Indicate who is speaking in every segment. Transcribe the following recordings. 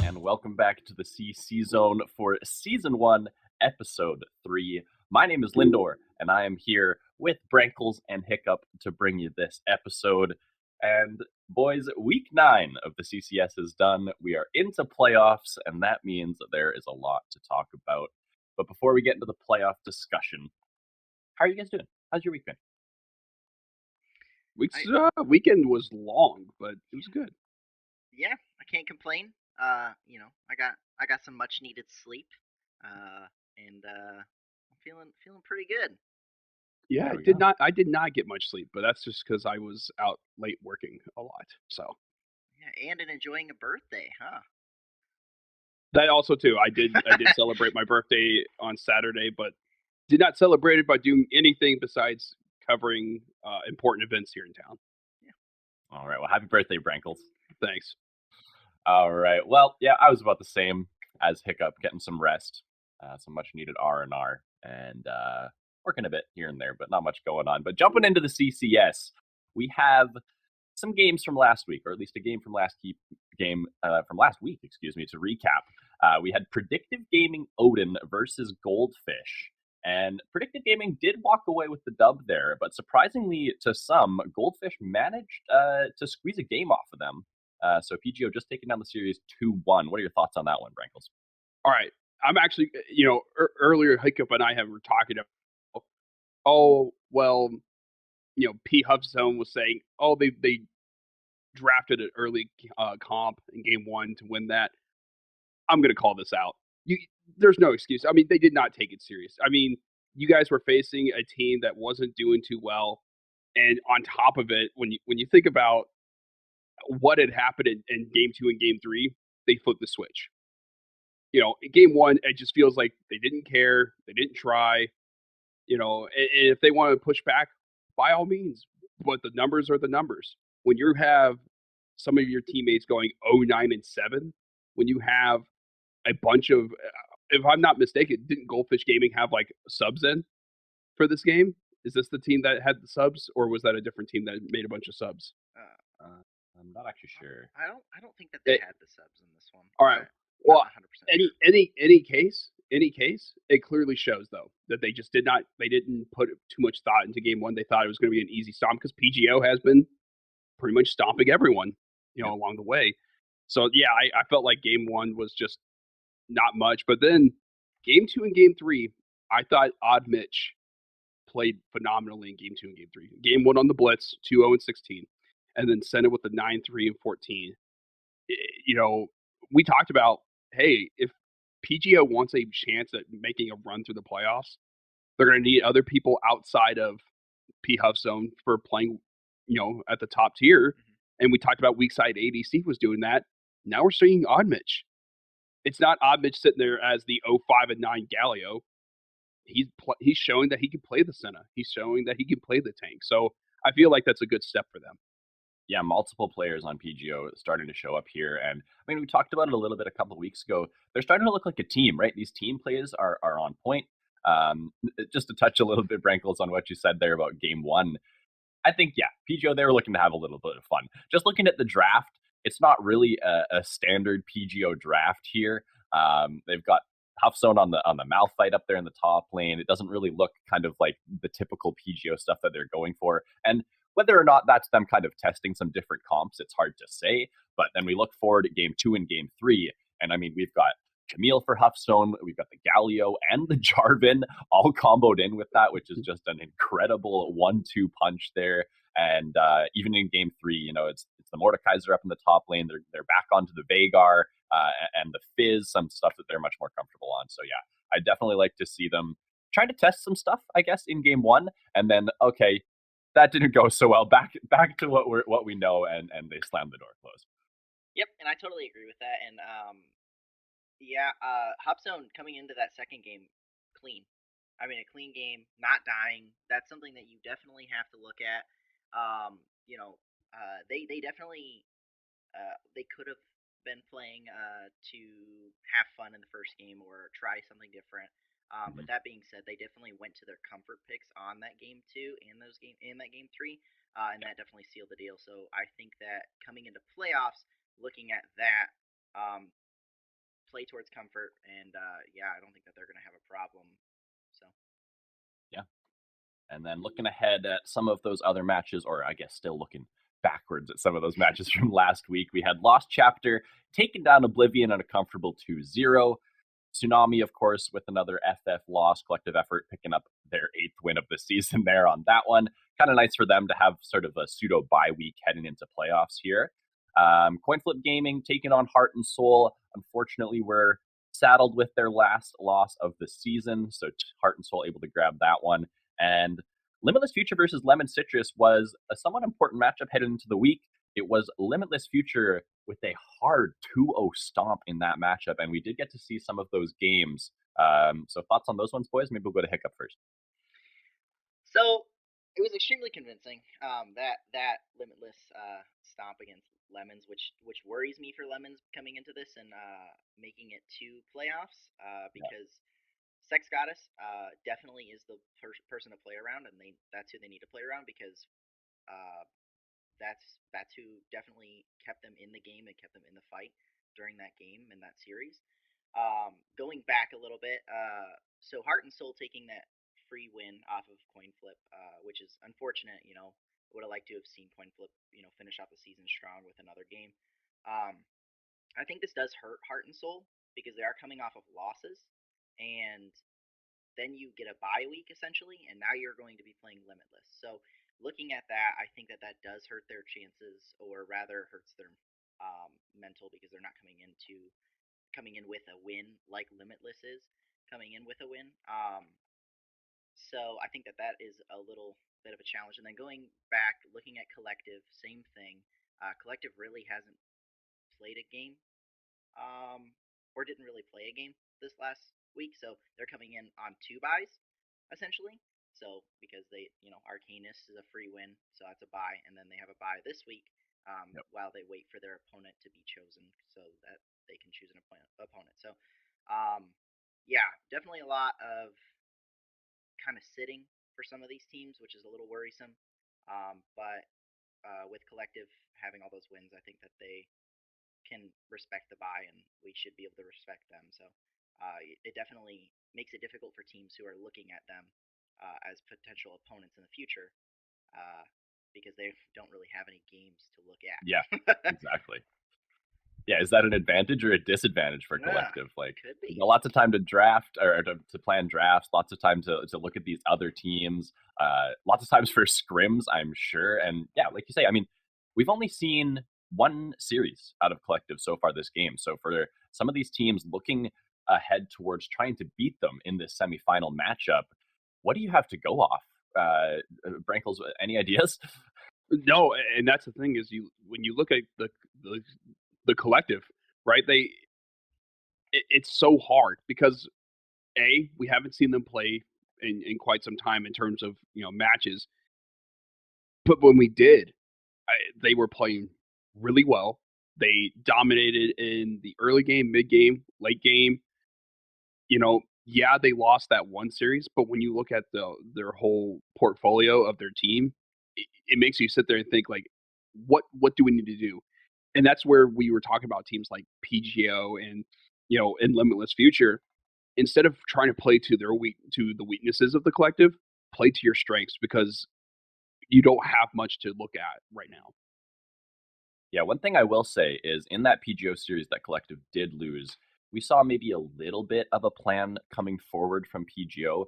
Speaker 1: And welcome back to the CC Zone for Season 1, Episode 3. My name is Lindor, and I am here with Brankles and Hiccup to bring you this episode. And boys, Week 9 of the CCS is done. We are into playoffs, and that means that there is a lot to talk about. But before we get into the playoff discussion, how are you guys doing? How's your week been?
Speaker 2: Weekend was long, but it was good.
Speaker 3: Yeah, I can't complain. I got some much needed sleep, and I'm feeling pretty good.
Speaker 2: Yeah, I did not get much sleep, but that's just because I was out late working a lot. So
Speaker 3: yeah, and enjoying a birthday, huh?
Speaker 2: That also too. I did celebrate my birthday on Saturday, but did not celebrate it by doing anything besides covering important events here in town.
Speaker 1: Yeah. All right. Well, happy birthday, Brankles.
Speaker 2: Thanks.
Speaker 1: All right. Well, yeah, I was about the same as Hiccup, getting some rest, some much needed R&R, and working a bit here and there, but not much going on. But jumping into the CCS, we have some games from last week, or at least a game from last week, to recap. We had Predictive Gaming Odin versus Goldfish. And Predictive Gaming did walk away with the dub there, but surprisingly to some, Goldfish managed to squeeze a game off of them. So PGO just taking down the series 2-1. What are your thoughts on that one, Brankles?
Speaker 2: All right. I'm actually, earlier Hiccup and I were talking about, P Huffzone was saying, they drafted an early comp in game 1 to win that. I'm going to call this out. There's no excuse. I mean, they did not take it serious. I mean, you guys were facing a team that wasn't doing too well, and on top of it, when you think about what had happened in game 2 and game 3, they flipped the switch. In game 1, it just feels like they didn't care, they didn't try. And if they want to push back, by all means. But the numbers are the numbers. When you have some of your teammates going 0-9-7, when you have a bunch of, if I'm not mistaken, didn't Goldfish Gaming have like subs in for this game? Is this the team that had the subs, or was that a different team that made a bunch of subs?
Speaker 1: I'm not actually sure.
Speaker 3: I don't think that they had the subs in this one.
Speaker 2: All right. Well, any case, it clearly shows though that they just didn't put too much thought into game 1. They thought it was going to be an easy stomp because PGO has been pretty much stomping everyone, along the way. So yeah, I felt like game 1 was just not much, but then game 2 and game 3, I thought Odd Mitch played phenomenally in game 2 and game 3. Game 1 on the Blitz, 2-0-16, and then sent it with the 9-3-14. We talked about, hey, if PGO wants a chance at making a run through the playoffs, they're going to need other people outside of P Huffzone for playing, at the top tier. Mm-hmm. And we talked about weak side ADC was doing that. Now we're seeing Odd Mitch. It's not Odd Mitch sitting there as the 0-5-9 Galio. He's showing that he can play the Senna. He's showing that he can play the tank. So I feel like that's a good step for them.
Speaker 1: Yeah, multiple players on PGO starting to show up here. And I mean, we talked about it a little bit a couple of weeks ago. They're starting to look like a team, right? These team plays are on point. Just to touch a little bit, Brankles, on what you said there about game 1. I think, yeah, PGO, they were looking to have a little bit of fun. Just looking at the draft, it's not really a standard PGO draft here. They've got Huffzone on the Malphite up there in the top lane. It doesn't really look kind of like the typical PGO stuff that they're going for. And whether or not that's them kind of testing some different comps, it's hard to say. But then we look forward at game 2 and game 3. And I mean, we've got Camille for Huffzone, we've got the Galio and the Jarvan all comboed in with that, which is just an incredible 1-2 punch there. And even in game 3, it's the Mordekaiser up in the top lane. They're back onto the Veigar and the Fizz, some stuff that they're much more comfortable on. So yeah, I definitely like to see them trying to test some stuff, I guess, in game 1, and then okay, that didn't go so well. Back to what we know, and they slammed the door closed.
Speaker 3: Yep, and I totally agree with that. And Yeah, Hubzone coming into that second game clean. I mean, a clean game, not dying. That's something that you definitely have to look at. You know, they definitely they could have been playing to have fun in the first game or try something different. But
Speaker 1: Mhm.
Speaker 3: that being said, they definitely went to their comfort picks on that game two and that game three, and that definitely sealed the deal. So I think that coming into playoffs, looking at that, um, play towards comfort, and yeah, I don't think that they're going to have a problem. So
Speaker 1: Yeah. And then looking ahead at some of those other matches, or I guess still looking backwards at some of those matches from last week, we had Lost Chapter taking down Oblivion on a comfortable 2-0. Tsunami, of course, with another FF loss, collective effort, picking up their 8th win of the season there on that one. Kind of nice for them to have sort of a pseudo bye week heading into playoffs here. Coinflip Gaming taking on Heart and Soul. Unfortunately, we're saddled with their last loss of the season, so Heart and Soul able to grab that one. And Limitless Future versus Lemon Citrus was a somewhat important matchup headed into the week. It was Limitless Future with a hard 2-0 stomp in that matchup, and we did get to see some of those games. So thoughts on those ones, boys? Maybe we'll go to Hiccup first.
Speaker 3: So it was extremely convincing. That limitless stomp against Lemons, which worries me for Lemons coming into this and making it to playoffs,
Speaker 1: Yeah.
Speaker 3: because Sex Goddess definitely is the person to play around, and that's who they need to play around because uh, that's who definitely kept them in the game and kept them in the fight during that game and that series. Going back a little bit, so Heart and Soul taking that free win off of Coin Flip, which is unfortunate. Would have liked to have seen Coin Flip, finish off the season strong with another game. Um, I think this does hurt Heart and Soul because they are coming off of losses, and then you get a bye week essentially, and now you're going to be playing Limitless. So looking at that, I think that that does hurt their chances, or rather hurts their mental because they're not coming in with a win like Limitless is coming in with a win. So I think that that is a little bit of a challenge. And then going back, looking at Collective, same thing. Collective really hasn't played a game, or didn't really play a game this last week, so they're coming in on two buys, essentially. So because Arcanist is a free win, so that's a buy, and then they have a buy this week,
Speaker 1: Yep.
Speaker 3: while they wait for their opponent to be chosen, so that they can choose an opponent. So, um, yeah, definitely a lot of kind of sitting for some of these teams, which is a little worrisome. But with Collective having all those wins, I think that they can respect the buy, and we should be able to respect them. So it definitely makes it difficult for teams who are looking at them as potential opponents in the future, uh, because they don't really have any games to look at.
Speaker 1: Yeah, exactly. Yeah, is that an advantage or a disadvantage for
Speaker 3: Yeah,
Speaker 1: collective? Like,
Speaker 3: could be.
Speaker 1: lots of time to draft or to plan drafts, lots of time to look at these other teams, lots of times for scrims, I'm sure. And yeah, like you say, I mean, we've only seen one series out of collective so far this game. So for some of these teams looking ahead towards trying to beat them in this semifinal matchup, what do you have to go off? Brankles, any ideas?
Speaker 2: No, and that's the thing is when you look at the collective, right? It's so hard because we haven't seen them play in quite some time in terms of matches, but when we did, they were playing really well. They dominated in the early game, mid game, late game. Yeah, they lost that one series, but when you look at their whole portfolio of their team, it makes you sit there and think like, what do we need to do? And that's where we were talking about teams like PGO and in Limitless Future. Instead of trying to play to the weaknesses of the collective, play to your strengths because you don't have much to look at right now.
Speaker 1: Yeah, one thing I will say is in that PGO series that Collective did lose, we saw maybe a little bit of a plan coming forward from PGO,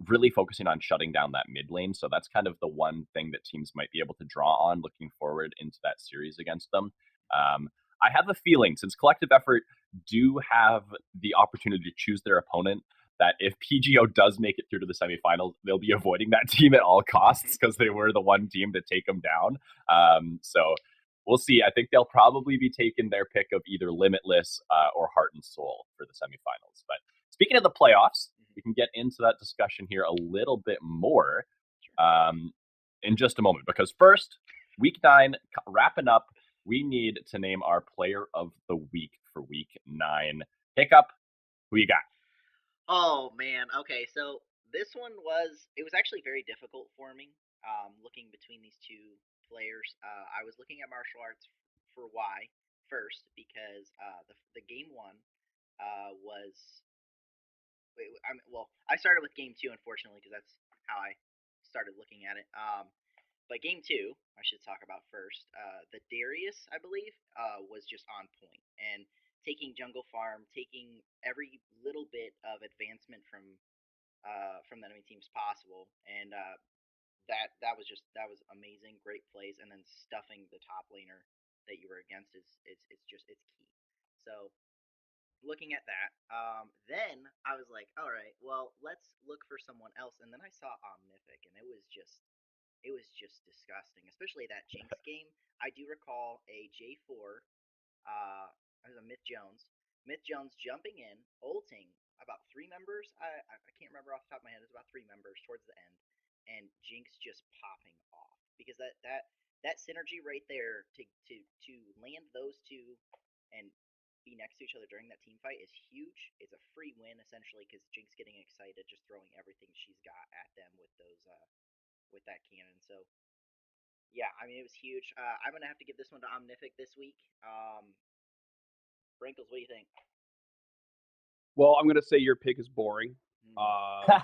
Speaker 1: really focusing on shutting down that mid lane. So that's kind of the one thing that teams might be able to draw on looking forward into that series against them. I have a feeling since Collective Effort do have the opportunity to choose their opponent, that if PGO does make it through to the semifinals, they'll be avoiding that team at all costs because they were the one team to take them down. So we'll see. I think they'll probably be taking their pick of either Limitless or Heart and Soul for the semifinals. But speaking of the playoffs, we can get into that discussion here a little bit more in just a moment. Because first, Week 9 wrapping up, we need to name our player of the week for Week 9. Hiccup, who you got?
Speaker 3: Oh man, okay, so this one was actually very difficult for me. Looking between these two players, I was looking at martial arts for why first because the game one was I started with game two unfortunately because that's how I started looking at it. But game two, I should talk about first. The Darius, I believe, was just on point and taking Jungle Farm, taking every little bit of advancement from the enemy teams possible, and that was amazing, great plays, and then stuffing the top laner that you were against is it's key. So looking at that, then I was like, all right, well let's look for someone else, and then I saw Omnific, and it was just disgusting, especially that Jinx game. I do recall a J4, it was a Myth Jones. Myth Jones jumping in, ulting about three members. I can't remember off the top of my head. It was about three members towards the end, and Jinx just popping off because that synergy right there to land those two and be next to each other during that team fight is huge. It's a free win essentially because Jinx getting excited, just throwing everything she's got at them with those with that cannon. So yeah, I mean it was huge. I'm gonna have to give this one to Omnific this week. Wrinkles, what do you think?
Speaker 2: Well, I'm gonna say your pick is boring.
Speaker 3: Mm.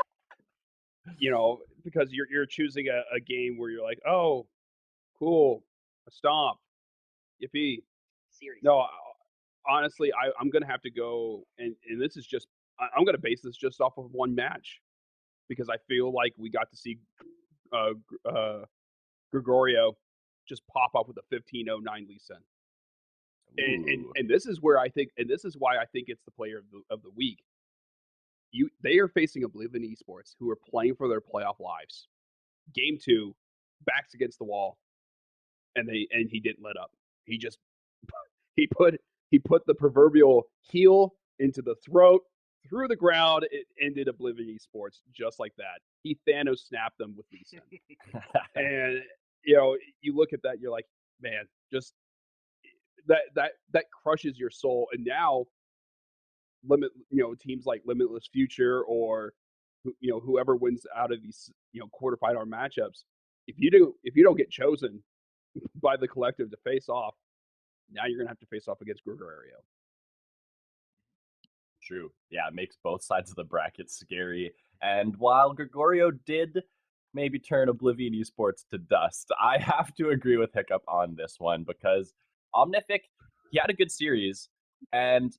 Speaker 2: Because you're choosing a game where you're like, oh, cool, a stomp, yippee.
Speaker 3: Series.
Speaker 2: No, honestly, I'm gonna have to go, and this is just I'm gonna base this just off of one match because I feel like we got to see Gregorio just pop up with a 15:09 Lee Sin. And this is where I think, and this is why I think it's the player of the week. They are facing Oblivion Esports, who are playing for their playoff lives. Game 2, backs against the wall, and he didn't let up. He just he put the proverbial heel into the throat, through the ground. It ended Oblivion Esports just like that. He Thanos snapped them with Lee Sin. And you look at that, you're like, man, just that crushes your soul. And now teams like Limitless Future or whoever wins out of these quarterfinal matchups, if you don't get chosen by the collective to face off, now you're gonna have to face off against Gregorio.
Speaker 1: True. Yeah, it makes both sides of the bracket scary. And while Gregorio did maybe turn Oblivion Esports to dust, I have to agree with Hiccup on this one because Omnific, he had a good series, and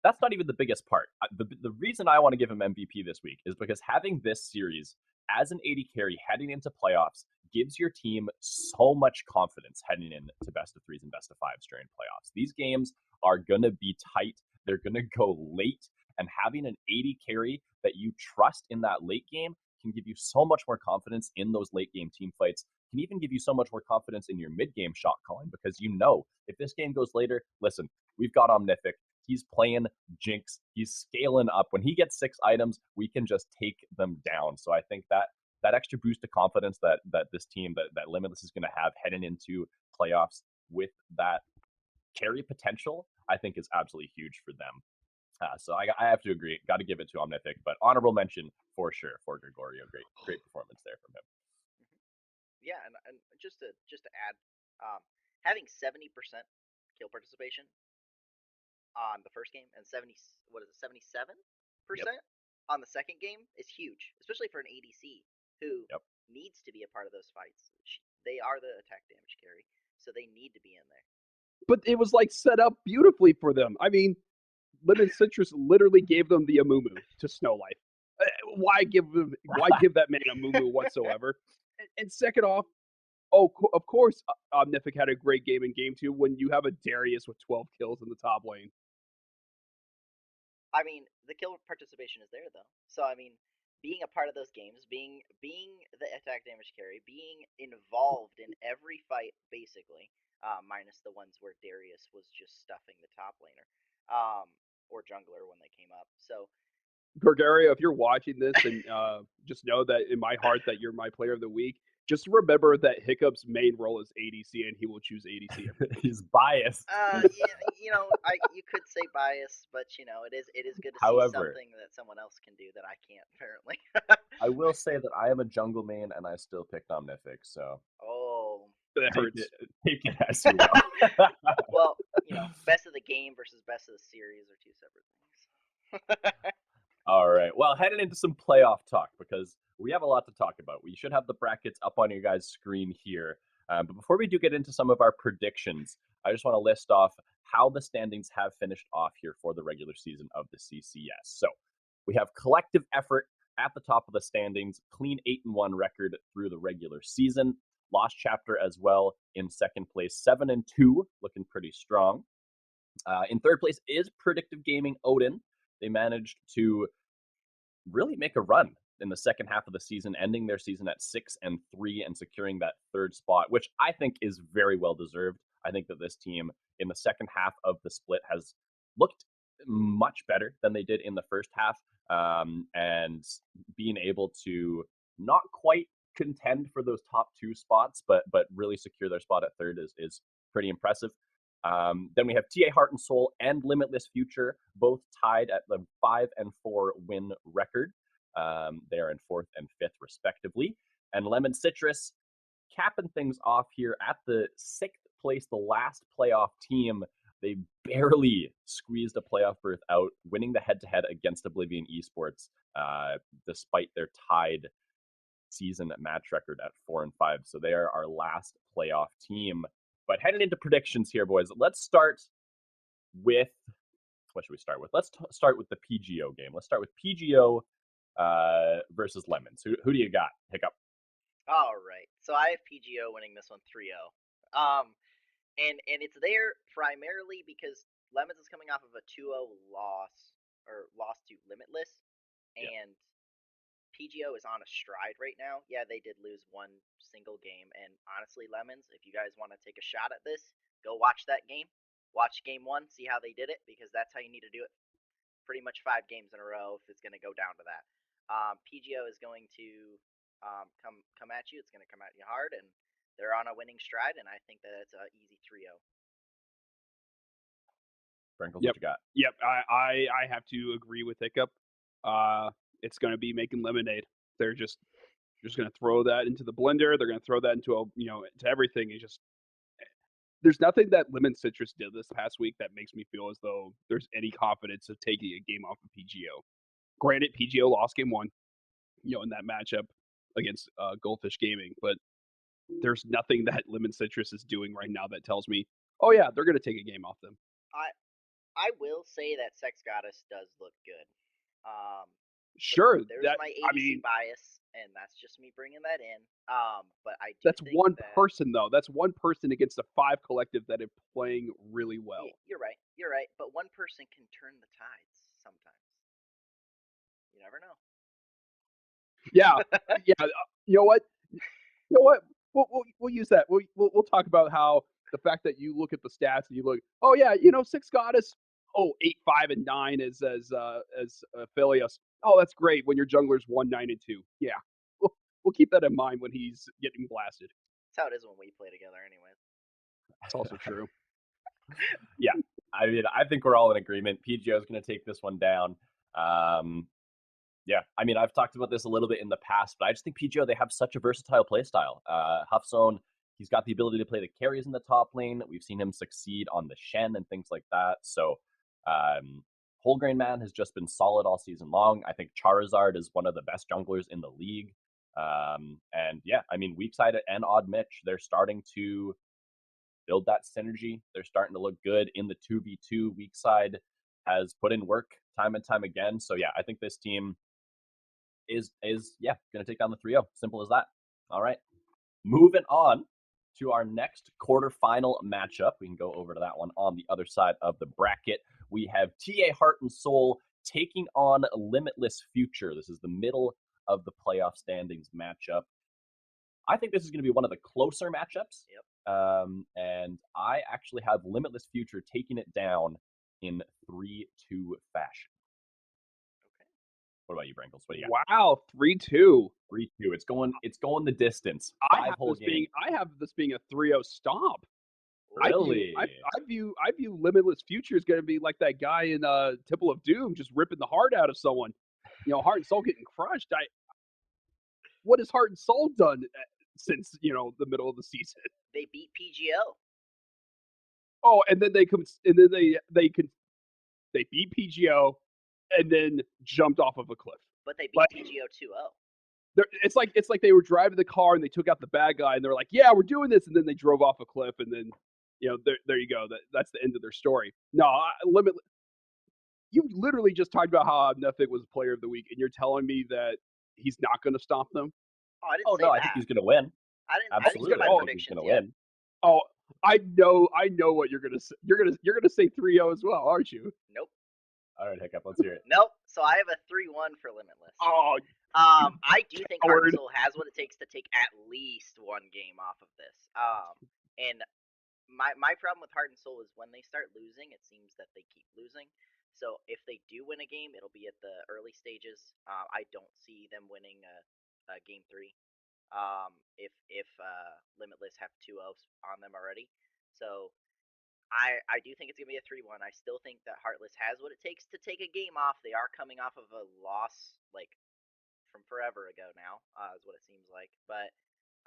Speaker 1: that's not even the biggest part. The reason I want to give him MVP this week is because having this series as an AD carry heading into playoffs gives your team so much confidence heading into best of threes and best of fives during playoffs. These games are going to be tight. They're going to go late, and having an AD carry that you trust in that late game can give you so much more confidence in those late game team fights, can even give you so much more confidence in your mid game shot calling because if this game goes later, listen, we've got Omnific. He's playing Jinx. He's scaling up. When he gets 6 items, we can just take them down. So I think that extra boost of confidence that this team, that Limitless is going to have heading into playoffs with that carry potential, I think is absolutely huge for them. So I have to agree. Got to give it to Omnific, but honorable mention for sure for Gregorio. Great performance there from him.
Speaker 3: Yeah, and just to add, having 70% kill participation on the first game and 77% on the second game is huge, especially for an ADC who needs to be a part of those fights. They are the attack damage carry, so they need to be in there.
Speaker 2: But it was like set up beautifully for them. I mean, Lemon Citrus literally gave them the Amumu to Snow Life. Why give that man Amumu whatsoever? And second off, of course, Omnific had a great game in game 2 when you have a Darius with 12 kills in the top lane.
Speaker 3: I mean, the kill participation is there though. So I mean, being a part of those games, being the attack damage carry, being involved in every fight basically, minus the ones where Darius was just stuffing the top laner, or jungler when they came up. So
Speaker 2: Gregario, if you're watching this, and just know that in my heart that you're my player of the week. Just remember that Hiccup's main role is ADC, and he will choose ADC every week.
Speaker 1: He's biased.
Speaker 3: yeah, you could say bias, but it is good to see
Speaker 1: However,
Speaker 3: something that someone else can do that I can't apparently.
Speaker 1: I will say that I am a jungle main, and I still picked Omnific, so
Speaker 3: Oh,
Speaker 2: That hurts.
Speaker 1: take it as you will.
Speaker 3: well, best of the game versus best of the series are two separate things.
Speaker 1: All right. Well, heading into some playoff talk because we have a lot to talk about. We should have the brackets up on your guys' screen here. But before we do get into some of our predictions, I just want to list off how the standings have finished off here for the regular season of the CCS. So we have collective effort at the top of the standings, clean 8-1 record through the regular season. Lost Chapter as well in second place, 7-2, looking pretty strong. In third place is Predictive Gaming Odin. They managed to really make a run in the second half of the season, ending their season at 6-3 and securing that third spot, which I think is very well deserved. I think that this team in the second half of the split has looked much better than they did in the first half, and being able to not quite contend for those top two spots, but really secure their spot at third is pretty impressive. Then we have TA Heart and Soul and Limitless Future, both tied at the 5-4 win record. They are in fourth and fifth, respectively. And Lemon Citrus capping things off here at the sixth place, the last playoff team. They barely squeezed a playoff berth out, winning the head-to-head against Oblivion Esports, despite their tied season match record at 4-5. So they are our last playoff team. But heading into predictions here, boys, let's start with, what should we start with? Let's start with the PGO game. Let's start with PGO versus Lemons. Who do you got? Hiccup.
Speaker 3: All right. So I have PGO winning this one 3-0. And it's there primarily because Lemons is coming off of a 2-0 loss to Limitless, and PGO is on a stride right now. Yeah, they did lose one single game, and honestly, Lemons, if you guys want to take a shot at this, go watch that game. Watch game one, see how they did it, because that's how you need to do it. Pretty much 5 games in a row if it's going to go down to that. PGO is going to come at you. It's going to come at you hard, and they're on a winning stride, and I think that it's an easy 3-0.
Speaker 1: Sprinkles,
Speaker 2: Yep.
Speaker 1: what you got?
Speaker 2: Yep, I have to agree with Hiccup. It's going to be making lemonade. They're just going to throw that into the blender. They're going to throw that into to everything. It's just there's nothing that Lemon Citrus did this past week that makes me feel as though there's any confidence of taking a game off of PGO. Granted, PGO lost game one, in that matchup against Goldfish Gaming, but there's nothing that Lemon Citrus is doing right now that tells me, oh yeah, they're going to take a game off them.
Speaker 3: I will say that Sex Goddess does look good.
Speaker 2: Sure,
Speaker 3: there's my ADC bias, and that's just me bringing that in. But I do.
Speaker 2: That's one person though. That's one person against a 5 collective that is playing really well.
Speaker 3: You're right. You're right. But one person can turn the tides sometimes. You never know.
Speaker 2: Yeah, yeah. You know what? We'll use that. We'll talk about how the fact that you look at the stats and you look, oh yeah, Six Goddess, 8, 5, and 9 as Philios. Oh, that's great when your jungler's 1, 9, and 2. Yeah, we'll keep that in mind when he's getting blasted.
Speaker 3: That's how it is when we play together, anyways.
Speaker 2: That's also true.
Speaker 1: Yeah, I mean, I think we're all in agreement. PGO is going to take this one down. Yeah, I mean, I've talked about this a little bit in the past, but I just think PGO, they have such a versatile playstyle. Huffzone, he's got the ability to play the carries in the top lane. We've seen him succeed on the Shen and things like that. So Whole Grain Man has just been solid all season long. I think Charizard is one of the best junglers in the league. And yeah, I mean, Weakside and Odd Mitch, they're starting to build that synergy. They're starting to look good in the 2v2. Weakside has put in work time and time again. So yeah, I think this team is going to take down the 3-0. Simple as that. All right. Moving on to our next quarterfinal matchup. We can go over to that one on the other side of the bracket. We have TA Heart and Soul taking on Limitless Future. This is the middle of the playoff standings matchup. I think this is going to be one of the closer matchups.
Speaker 3: Yep.
Speaker 1: And I actually have Limitless Future taking it down in 3-2 fashion.
Speaker 3: Okay.
Speaker 1: What about you, Brinkles? What do you got?
Speaker 2: Wow, 3-2.
Speaker 1: 3-2. It's going the distance.
Speaker 2: I
Speaker 1: 5
Speaker 2: have
Speaker 1: whole
Speaker 2: this being
Speaker 1: games.
Speaker 2: a 3-0 stomp.
Speaker 1: Really?
Speaker 2: I view Limitless Future is going to be like that guy in Temple of Doom, just ripping the heart out of someone. Heart and soul getting crushed. What has Heart and Soul done since the middle of the season?
Speaker 3: They beat PGO.
Speaker 2: Oh, and then they beat PGO, and then jumped off of a cliff.
Speaker 3: But they beat PGO 2-0.
Speaker 2: It's like they were driving the car and they took out the bad guy and they're like, "Yeah, we're doing this," and then they drove off a cliff, and then there you go. That's the end of their story. No, Limitless. You literally just talked about how Nefik was Player of the Week, and you're telling me that he's not going to stop them?
Speaker 3: Oh, I didn't say
Speaker 1: no,
Speaker 3: that.
Speaker 1: I think he's going to win.
Speaker 3: Absolutely.
Speaker 1: I think he's going to win.
Speaker 2: Oh, I know what you're gonna say. You're gonna say 3-0 as well, aren't you?
Speaker 3: Nope.
Speaker 1: All right, Hiccup, let's hear it.
Speaker 3: Nope. So I have a 3-1 for Limitless.
Speaker 2: Oh,
Speaker 3: I do think Heart and Soul has what it takes to take at least one game off of this. And my problem with Heart and Soul is when they start losing, it seems that they keep losing. So if they do win a game, it'll be at the early stages. I don't see them winning a game 3. If Limitless have 2-0s on them already. So I do think it's going to be a 3-1. I still think that Heartless has what it takes to take a game off. They are coming off of a loss, like, from forever ago now, is what it seems like. But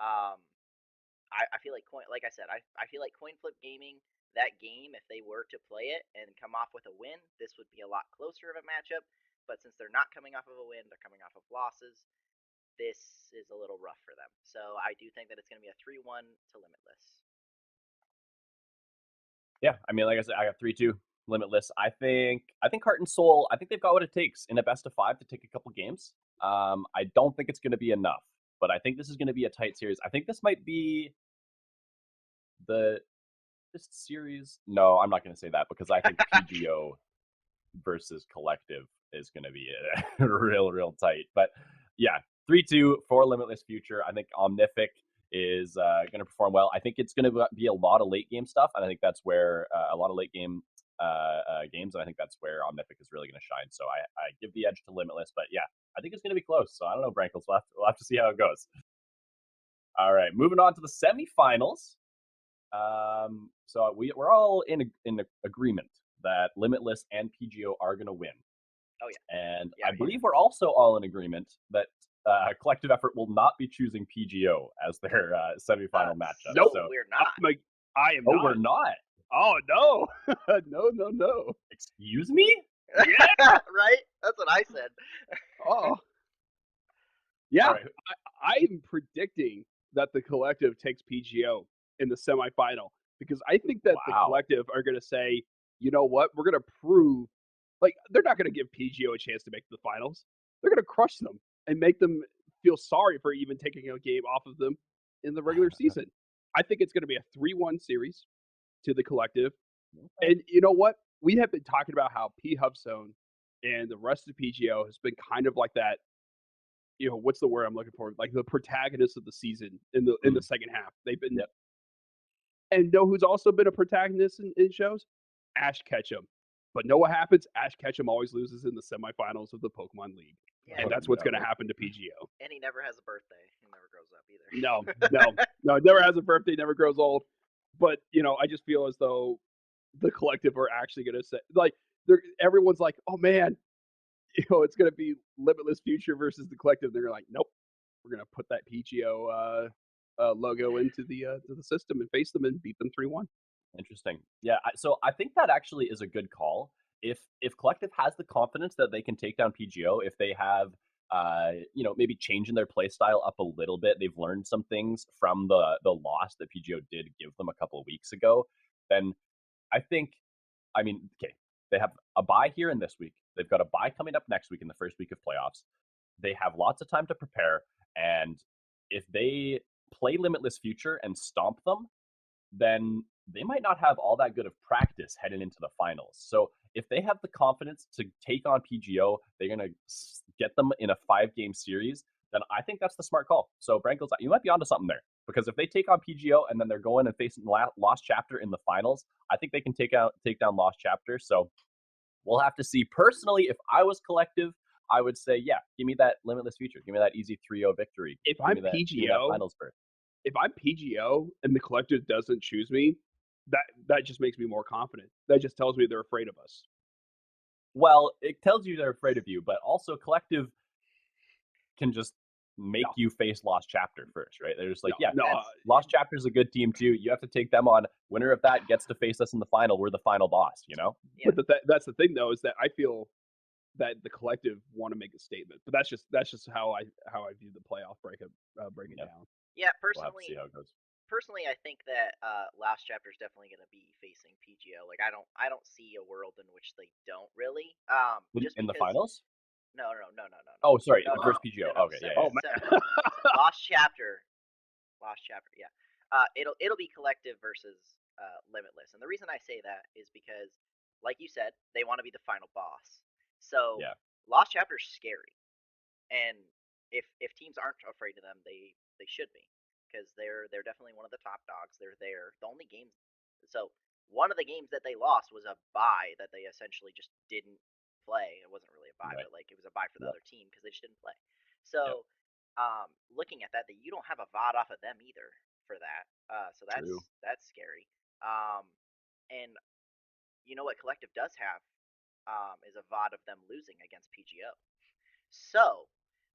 Speaker 3: I feel like, like I said, I feel like Coin Flip Gaming, that game, if they were to play it and come off with a win, this would be a lot closer of a matchup. But since they're not coming off of a win, they're coming off of losses, this is a little rough for them. So I do think that it's going to be a 3-1 to Limitless.
Speaker 1: Yeah, I mean, like I said, I got 3-2 Limitless. I think Heart and Soul, I think they've got what it takes in a best of 5 to take a couple games. I don't think it's going to be enough, but I think this is going to be a tight series. I think this might be this series. No, I'm not going to say that because I think PGO versus Collective is going to be real tight. But yeah, 3-2 for Limitless Future. I think Omnific is going to perform well. I think it's going to be a lot of late game stuff, and I think that's where a lot of late game games, and I think that's where Omnific is really going to shine. So I give the edge to Limitless, but yeah, I think it's going to be close. So I don't know, Brankles. We'll have to see how it goes. All right, moving on to the semifinals. So we're all in agreement that Limitless and PGO are going to win.
Speaker 3: Oh yeah.
Speaker 1: And I believe we're also all in agreement that Collective Effort will not be choosing PGO as their semifinal matchup.
Speaker 2: No,
Speaker 1: so,
Speaker 3: we're not.
Speaker 2: I am.
Speaker 1: Oh,
Speaker 2: not.
Speaker 1: we're not.
Speaker 2: Oh no, no.
Speaker 1: Excuse me?
Speaker 2: Yeah,
Speaker 3: right. That's what I said.
Speaker 2: Oh, yeah.
Speaker 1: Right.
Speaker 2: I'm predicting that the Collective takes PGO in the semifinal because I think that the Collective are going to say, you know what, we're going to prove. Like, they're not going to give PGO a chance to make the finals. They're going to crush them and make them feel sorry for even taking a game off of them in the regular season. I think it's going to be a 3-1 series to the Collective. Okay. And you know what? We have been talking about how PHubZone and the rest of PGO has been kind of like that. What's the word I'm looking for? Like the protagonist of the season in the second half. They've been, and know who's also been a protagonist in shows? Ash Ketchum. But know what happens? Ash Ketchum always loses in the semifinals of the Pokemon League. Yeah, and that's what's going to happen to PGO.
Speaker 3: And he never has a birthday. He never grows up either.
Speaker 2: No, never has a birthday, never grows old. But, I just feel as though the Collective are actually going to say, like, everyone's like, oh man, it's going to be Limitless Future versus the Collective. They're like, nope, we're going to put that PGO logo into the system and face them and beat them 3-1.
Speaker 1: Interesting. Yeah, so I think that actually is a good call. If Collective has the confidence that they can take down PGO, if they have maybe changing their play style up a little bit, they've learned some things from the loss that PGO did give them a couple of weeks ago, then I think, they have a bye here in this week. They've got a bye coming up next week in the first week of playoffs. They have lots of time to prepare, and if they play Limitless Future and stomp them, then they might not have all that good of practice heading into the finals. So if they have the confidence to take on PGO, they're going to get them in a 5-game series, then I think that's the smart call. So Brankles, you might be onto something there. Because if they take on PGO and then they're going and facing Lost Chapter in the finals, I think they can take down Lost Chapter. So we'll have to see. Personally, if I was Collective, I would say, yeah, give me that Limitless Future. Give me that easy 3-0 victory.
Speaker 2: If
Speaker 1: give
Speaker 2: I'm
Speaker 1: me that,
Speaker 2: PGO,
Speaker 1: give me that finals berth.
Speaker 2: If I'm PGO and the Collective doesn't choose me, that just makes me more confident. That just tells me they're afraid of us.
Speaker 1: Well, it tells you they're afraid of you, but also Collective can just make you face Lost Chapter first, right? They're just like, Lost Chapter's a good team too. You have to take them on. Winner of that gets to face us in the final. We're the final boss, you know?
Speaker 2: Yeah. But that's the thing, though, is that I feel that the Collective want to make a statement. But that's just how I view the playoff break it down.
Speaker 3: Yeah,
Speaker 1: We'll have to see how it goes.
Speaker 3: Personally, I think that Last Chapter is definitely going to be facing PGO. Like, I don't see a world in which they don't really.
Speaker 1: In the finals?
Speaker 3: No.
Speaker 1: Oh, sorry, the first PGO. Okay, yeah.
Speaker 2: Oh man,
Speaker 3: Lost Chapter, yeah. It'll be Collective versus Limitless, and the reason I say that is because, like you said, they want to be the final boss. So Lost Chapter's scary, and if teams aren't afraid of them, they should be, because they're definitely one of the top dogs. They're there. The only games, so one of the games that they lost was a bye that they essentially just didn't play. It wasn't really a bye, but like it was a bye for the other team because they just didn't play. So looking at that, you don't have a VOD off of them either for that. So that's scary. And you know what Collective does have is a VOD of them losing against PGO. So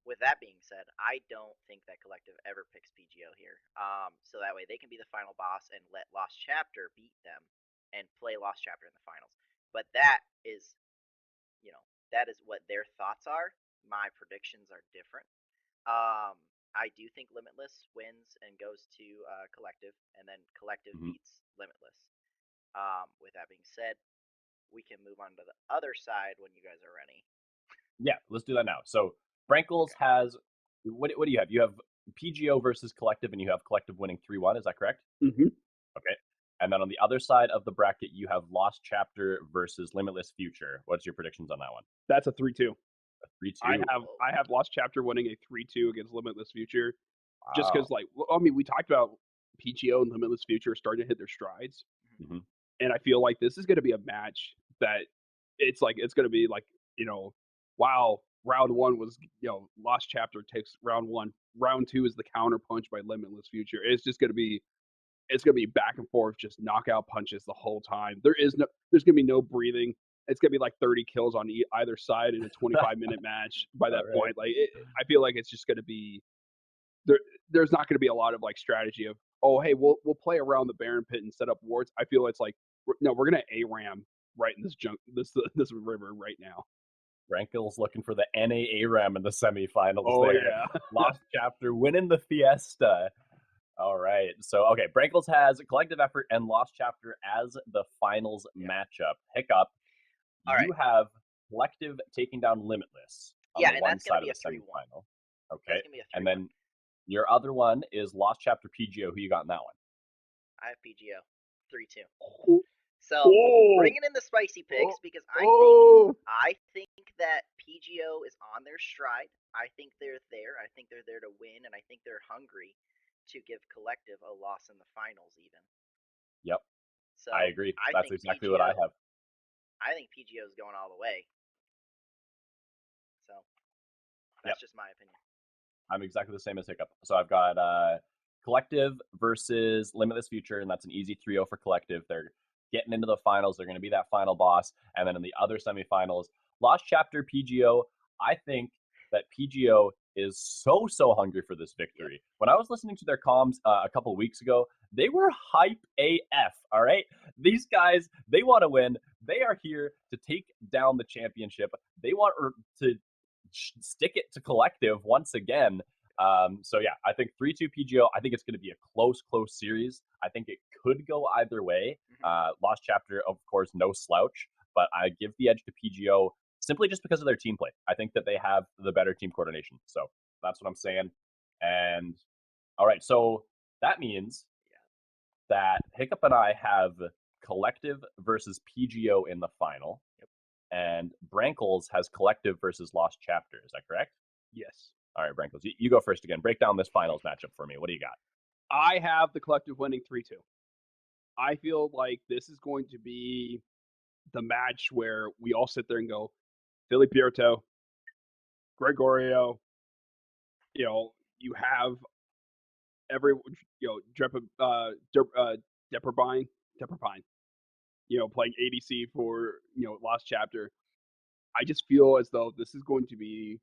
Speaker 3: with that being said, I don't think that Collective ever picks PGO here. So that way they can be the final boss and let Lost Chapter beat them and play Lost Chapter in the finals. But that is, that is what their thoughts are. My predictions are different. I do think Limitless wins and goes to Collective, and then Collective beats Limitless. With that being said, we can move on to the other side when you guys are ready.
Speaker 1: Yeah, let's do that now. So Brankles has what do you have? You have PGO versus Collective, and you have Collective winning 3-1. Is that correct?
Speaker 2: Mm-hmm.
Speaker 1: Okay. And then on the other side of the bracket, you have Lost Chapter versus Limitless Future. What's your predictions on that one?
Speaker 2: That's a 3-2.
Speaker 1: A 3-2.
Speaker 2: I have Lost Chapter winning a 3-2 against Limitless Future. Wow. Just because, we talked about PGO and Limitless Future starting to hit their strides, and I feel like this is going to be a match that it's going to be wow. Round 1 was Lost Chapter takes round 1. Round 2 is the counter punch by Limitless Future. It's just going to be back and forth, just knockout punches the whole time. There's going to be no breathing. It's going to be like 30 kills on either side in a 25-minute match by that point. I feel like it's just going to be there's not going to be a lot of strategy of, oh, hey, we'll play around the Baron Pit and set up wards. I feel it's we're going to ARAM right in this river right now.
Speaker 1: Brankles looking for the NA ARAM in the semifinals.
Speaker 2: Oh,
Speaker 1: there.
Speaker 2: Yeah.
Speaker 1: Lost Chapter winning the Fiesta. All right. So, okay, Brankles has Collective Effort and Lost Chapter as the finals matchup. Hiccup, you have Collective taking down Limitless on the one side of the semifinal. Okay. And then your other one is Lost Chapter PGO. Who you got in that one?
Speaker 3: I have PGO 3-2. So bringing in the spicy picks because I think that PGO is on their stride. I think they're there. I think they're there to win, and I think they're hungry to give Collective a loss in the finals even.
Speaker 1: Yep.
Speaker 3: So
Speaker 1: I agree. That's exactly what I have.
Speaker 3: I think PGO is going all the way. So that's just my opinion.
Speaker 1: I'm exactly the same as Hiccup. So I've got Collective versus Limitless Future, and that's an easy 3-0 for Collective. They're getting into the finals. They're going to be that final boss. And then in the other semifinals, Lost Chapter PGO, I think that PGO is so hungry for this victory. When I was listening to their comms a couple of weeks ago, they were hype AF, all right? These guys, they want to win. They are here to take down the championship. They want to stick it to Collective once again. So yeah, I think 3-2 PGO. I think it's going to be a close series. I think it could go either way. Lost Chapter, of course, no slouch, but I give the edge to PGO simply just because of their team play. I think that they have the better team coordination. So that's what I'm saying. And all right, so that means that Hiccup and I have Collective versus PGO in the final,
Speaker 3: Yep.
Speaker 1: and Brankles has Collective versus Lost Chapter. Is that correct?
Speaker 2: Yes.
Speaker 1: All right, Brankles, you go first again. Break down this finals matchup for me. What do you got?
Speaker 2: I have the Collective winning 3-2. I feel like this is going to be the match where we all sit there and go, Filiberto, Gregorio, you have every, Deprabine, playing ADC for, Lost Chapter. I just feel as though this is going to be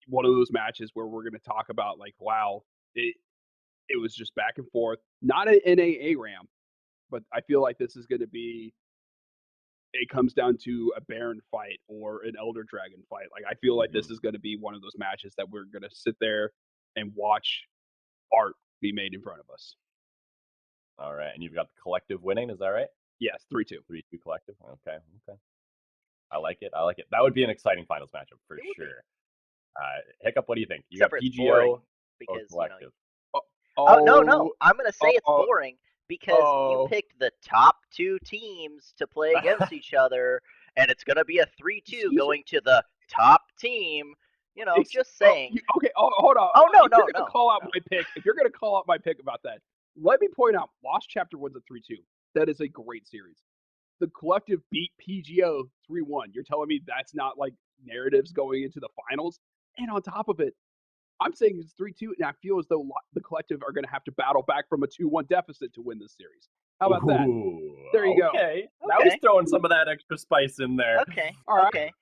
Speaker 2: one of those matches where we're going to talk about like, wow, it was just back and forth, not an NA ARAM, but I feel like this is going to be. It comes down to a Baron fight or an Elder Dragon fight. Like I feel like this is going to be one of those matches that we're going to sit there and watch art be made in front of us.
Speaker 1: All right, and you've got the Collective winning. Is that right?
Speaker 2: Yes, 3-2.
Speaker 1: 3-2 Collective. Okay. I like it. That would be an exciting finals matchup for sure. Hiccup, what do you think? You
Speaker 3: Except
Speaker 1: got
Speaker 3: for it's
Speaker 1: PGO
Speaker 3: boring
Speaker 1: or
Speaker 3: because
Speaker 1: Collective?
Speaker 3: Oh no! I'm gonna say it's boring because you picked the top two teams to play against each other, and it's gonna be a 3-2 going to the top team. Just saying.
Speaker 2: Okay. Hold on.
Speaker 3: Oh no!
Speaker 2: If you're gonna call out my pick, if you're gonna call out my pick about that, let me point out Lost Chapter wins a 3-2. That is a great series. The Collective beat PGO 3-1. You're telling me that's not like narratives going into the finals? And on top of it, I'm saying it's 3-2, and I feel as though the Collective are going to have to battle back from a 2-1 deficit to win this series. How about that? There you go.
Speaker 1: Okay. Now he's throwing some of that extra spice in there.
Speaker 3: Okay.
Speaker 2: All right.
Speaker 3: Okay.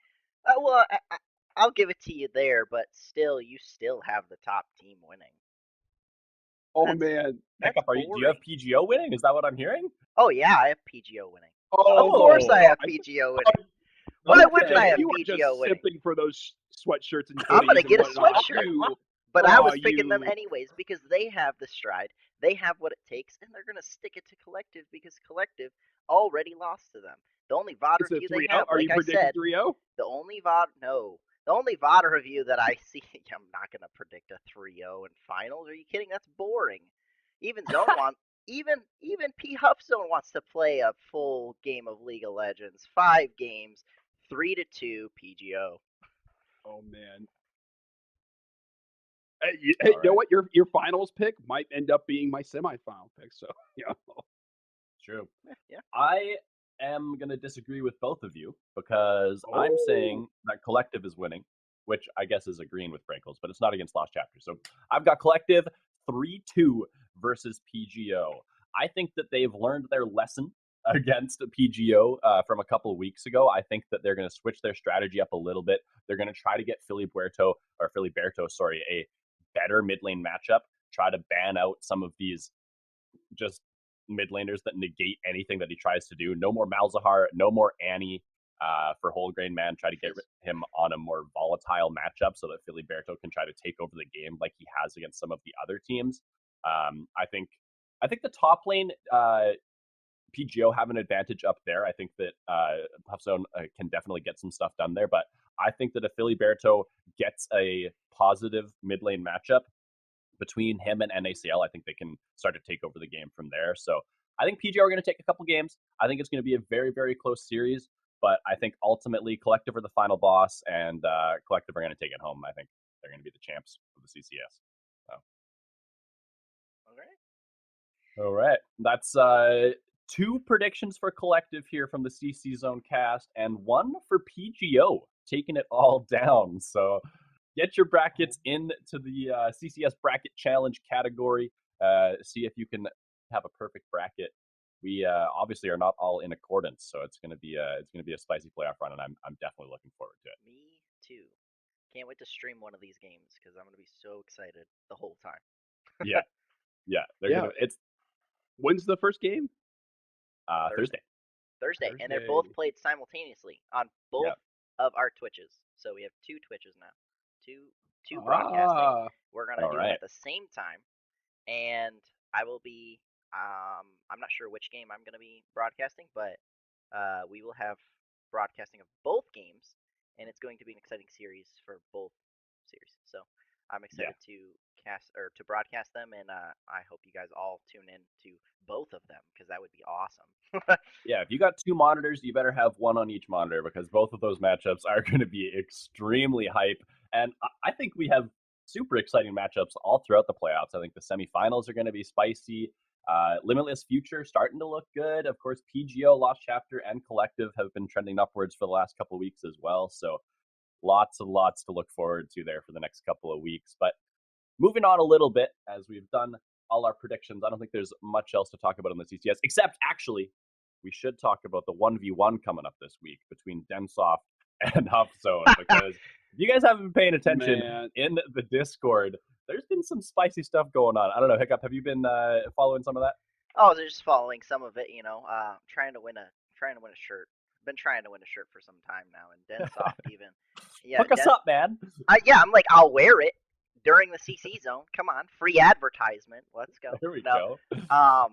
Speaker 3: Well, I'll give it to you there, but still, you still have the top team winning.
Speaker 2: Oh man,
Speaker 1: Hiccup, do you have PGO winning? Is that what I'm hearing?
Speaker 3: Oh yeah, I have PGO winning.
Speaker 2: Oh,
Speaker 3: of course I have PGO winning. Why wouldn't I have
Speaker 2: you
Speaker 3: PGO
Speaker 2: are just
Speaker 3: winning?
Speaker 2: Simping for those sweatshirts and
Speaker 3: I'm gonna get a
Speaker 2: whatnot.
Speaker 3: sweatshirt. But I was picking them anyways because they have the stride, they have what it takes, and they're gonna stick it to Collective because Collective already lost to them. The only VOD review they have,
Speaker 2: are
Speaker 3: like
Speaker 2: you
Speaker 3: I said,
Speaker 2: 3-0?
Speaker 3: the only VOD review that I see, I'm not gonna predict a 3-0 in finals. Are you kidding? That's boring. Even Zone wants, even P Huff Zone wants to play a full game of League of Legends, 5 games, 3-2 PGO.
Speaker 2: Oh man. Hey, you know what? Your finals pick might end up being my semifinal pick. So
Speaker 1: True.
Speaker 3: Yeah.
Speaker 1: I am gonna disagree with both of you because I'm saying that Collective is winning, which I guess is agreeing with Brankles, but it's not against Lost Chapter. So I've got Collective 3-2 versus PGO. I think that they've learned their lesson against PGO from a couple of weeks ago. I think that they're going to switch their strategy up a little bit. They're going to try to get Filiberto, a better mid lane matchup, try to ban out some of these just mid laners that negate anything that he tries to do. No more Malzahar, no more Annie for Whole Grain Man. Try to get him on a more volatile matchup so that Filiberto can try to take over the game like he has against some of the other teams. I think the top lane, PGO have an advantage up there. I think that Puffzone can definitely get some stuff done there, but I think that if Filiberto gets a positive mid lane matchup between him and NACL, I think they can start to take over the game from there. So I think PGO are going to take a couple games. I think it's going to be a very, very close series, but I think ultimately Collective are the final boss, and Collective are going to take it home. I think they're going to be the champs of the CCS. So. All right. That's 2 predictions for Collective here from the CC Zone cast, and 1 for PGO, taking it all down. So get your brackets into the CCS bracket challenge category. See if you can have a perfect bracket. We obviously are not all in accordance, so it's gonna be a spicy playoff run, and I'm definitely looking forward to it.
Speaker 3: Me too. Can't wait to stream one of these games because I'm gonna be so excited the whole time.
Speaker 1: Yeah. It's
Speaker 2: when's the first game?
Speaker 1: Thursday.
Speaker 3: And they're both played simultaneously on both of our Twitches. So we have 2 Twitches now, two broadcasting. We're gonna do it at the same time, and I will be. I'm not sure which game I'm gonna be broadcasting, but we will have broadcasting of both games, and it's going to be an exciting series for both series. So I'm
Speaker 1: Yeah.
Speaker 3: excited to broadcast them, and I hope you guys all tune in to both of them because that would be awesome.
Speaker 1: Yeah, if you got two monitors, you better have one on each monitor because both of those matchups are going to be extremely hype. And I think we have super exciting matchups all throughout the playoffs. I think the semifinals are going to be spicy. Limitless Future starting to look good. Of course, PGO, Lost Chapter, and Collective have been trending upwards for the last couple of weeks as well. So lots and lots to look forward to there for the next couple of weeks. But moving on a little bit, as we've done all our predictions, I don't think there's much else to talk about in the CCS, except actually, we should talk about the 1v1 coming up this week between Densoft and HuffZone, because if you guys haven't been paying attention in the Discord, there's been some spicy stuff going on. I don't know, Hiccup, have you been following some of that?
Speaker 3: Oh, they're just following some of it, trying to win a shirt. Been trying to win a shirt for some time now, and Densoft even. Yeah,
Speaker 1: Hook us up, man.
Speaker 3: Yeah, I'm like, I'll wear it during the CC zone. Come on, free advertisement. Let's go.
Speaker 1: There we go.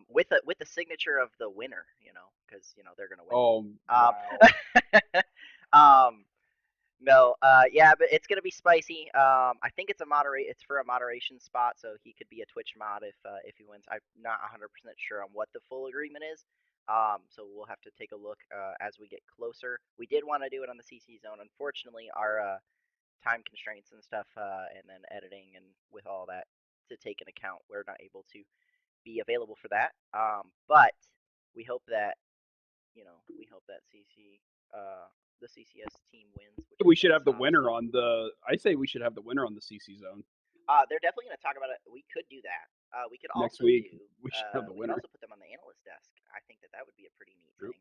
Speaker 3: With the signature of the winner, because they're gonna win.
Speaker 2: Oh, wow.
Speaker 3: No, yeah, but it's gonna be spicy. I think it's for a moderation spot, so he could be a Twitch mod if he wins. I'm not 100% sure on what the full agreement is. So we'll have to take a look as we get closer. We did want to do it on the CC zone. Unfortunately, our time constraints and stuff, and then editing and with all that to take into account, we're not able to be available for that. But we hope that the CCS team wins.
Speaker 2: We should have the winner on the. I say we should have the winner on the CC zone.
Speaker 3: They're definitely going to talk about it. We could do that. We could
Speaker 2: next
Speaker 3: also
Speaker 2: week.
Speaker 3: Do,
Speaker 2: we should have the winner.
Speaker 3: We could also put them on the analyst desk. I think that would be a pretty neat thing.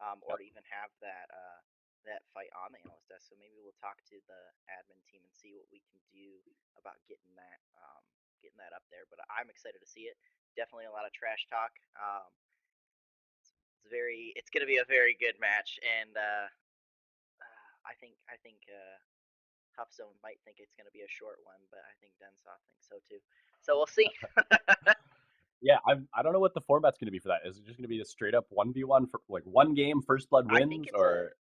Speaker 3: Or even have that fight on the analyst desk. So maybe we'll talk to the admin team and see what we can do about getting that up there. But I'm excited to see it. Definitely a lot of trash talk. It's going to be a very good match, and I think HuffZone might think it's going to be a short one, but I think Densoft thinks so too. So we'll see.
Speaker 1: Yeah, I don't know what the format's going to be for that. Is it just going to be a straight up 1v1 for like one game, first blood wins, or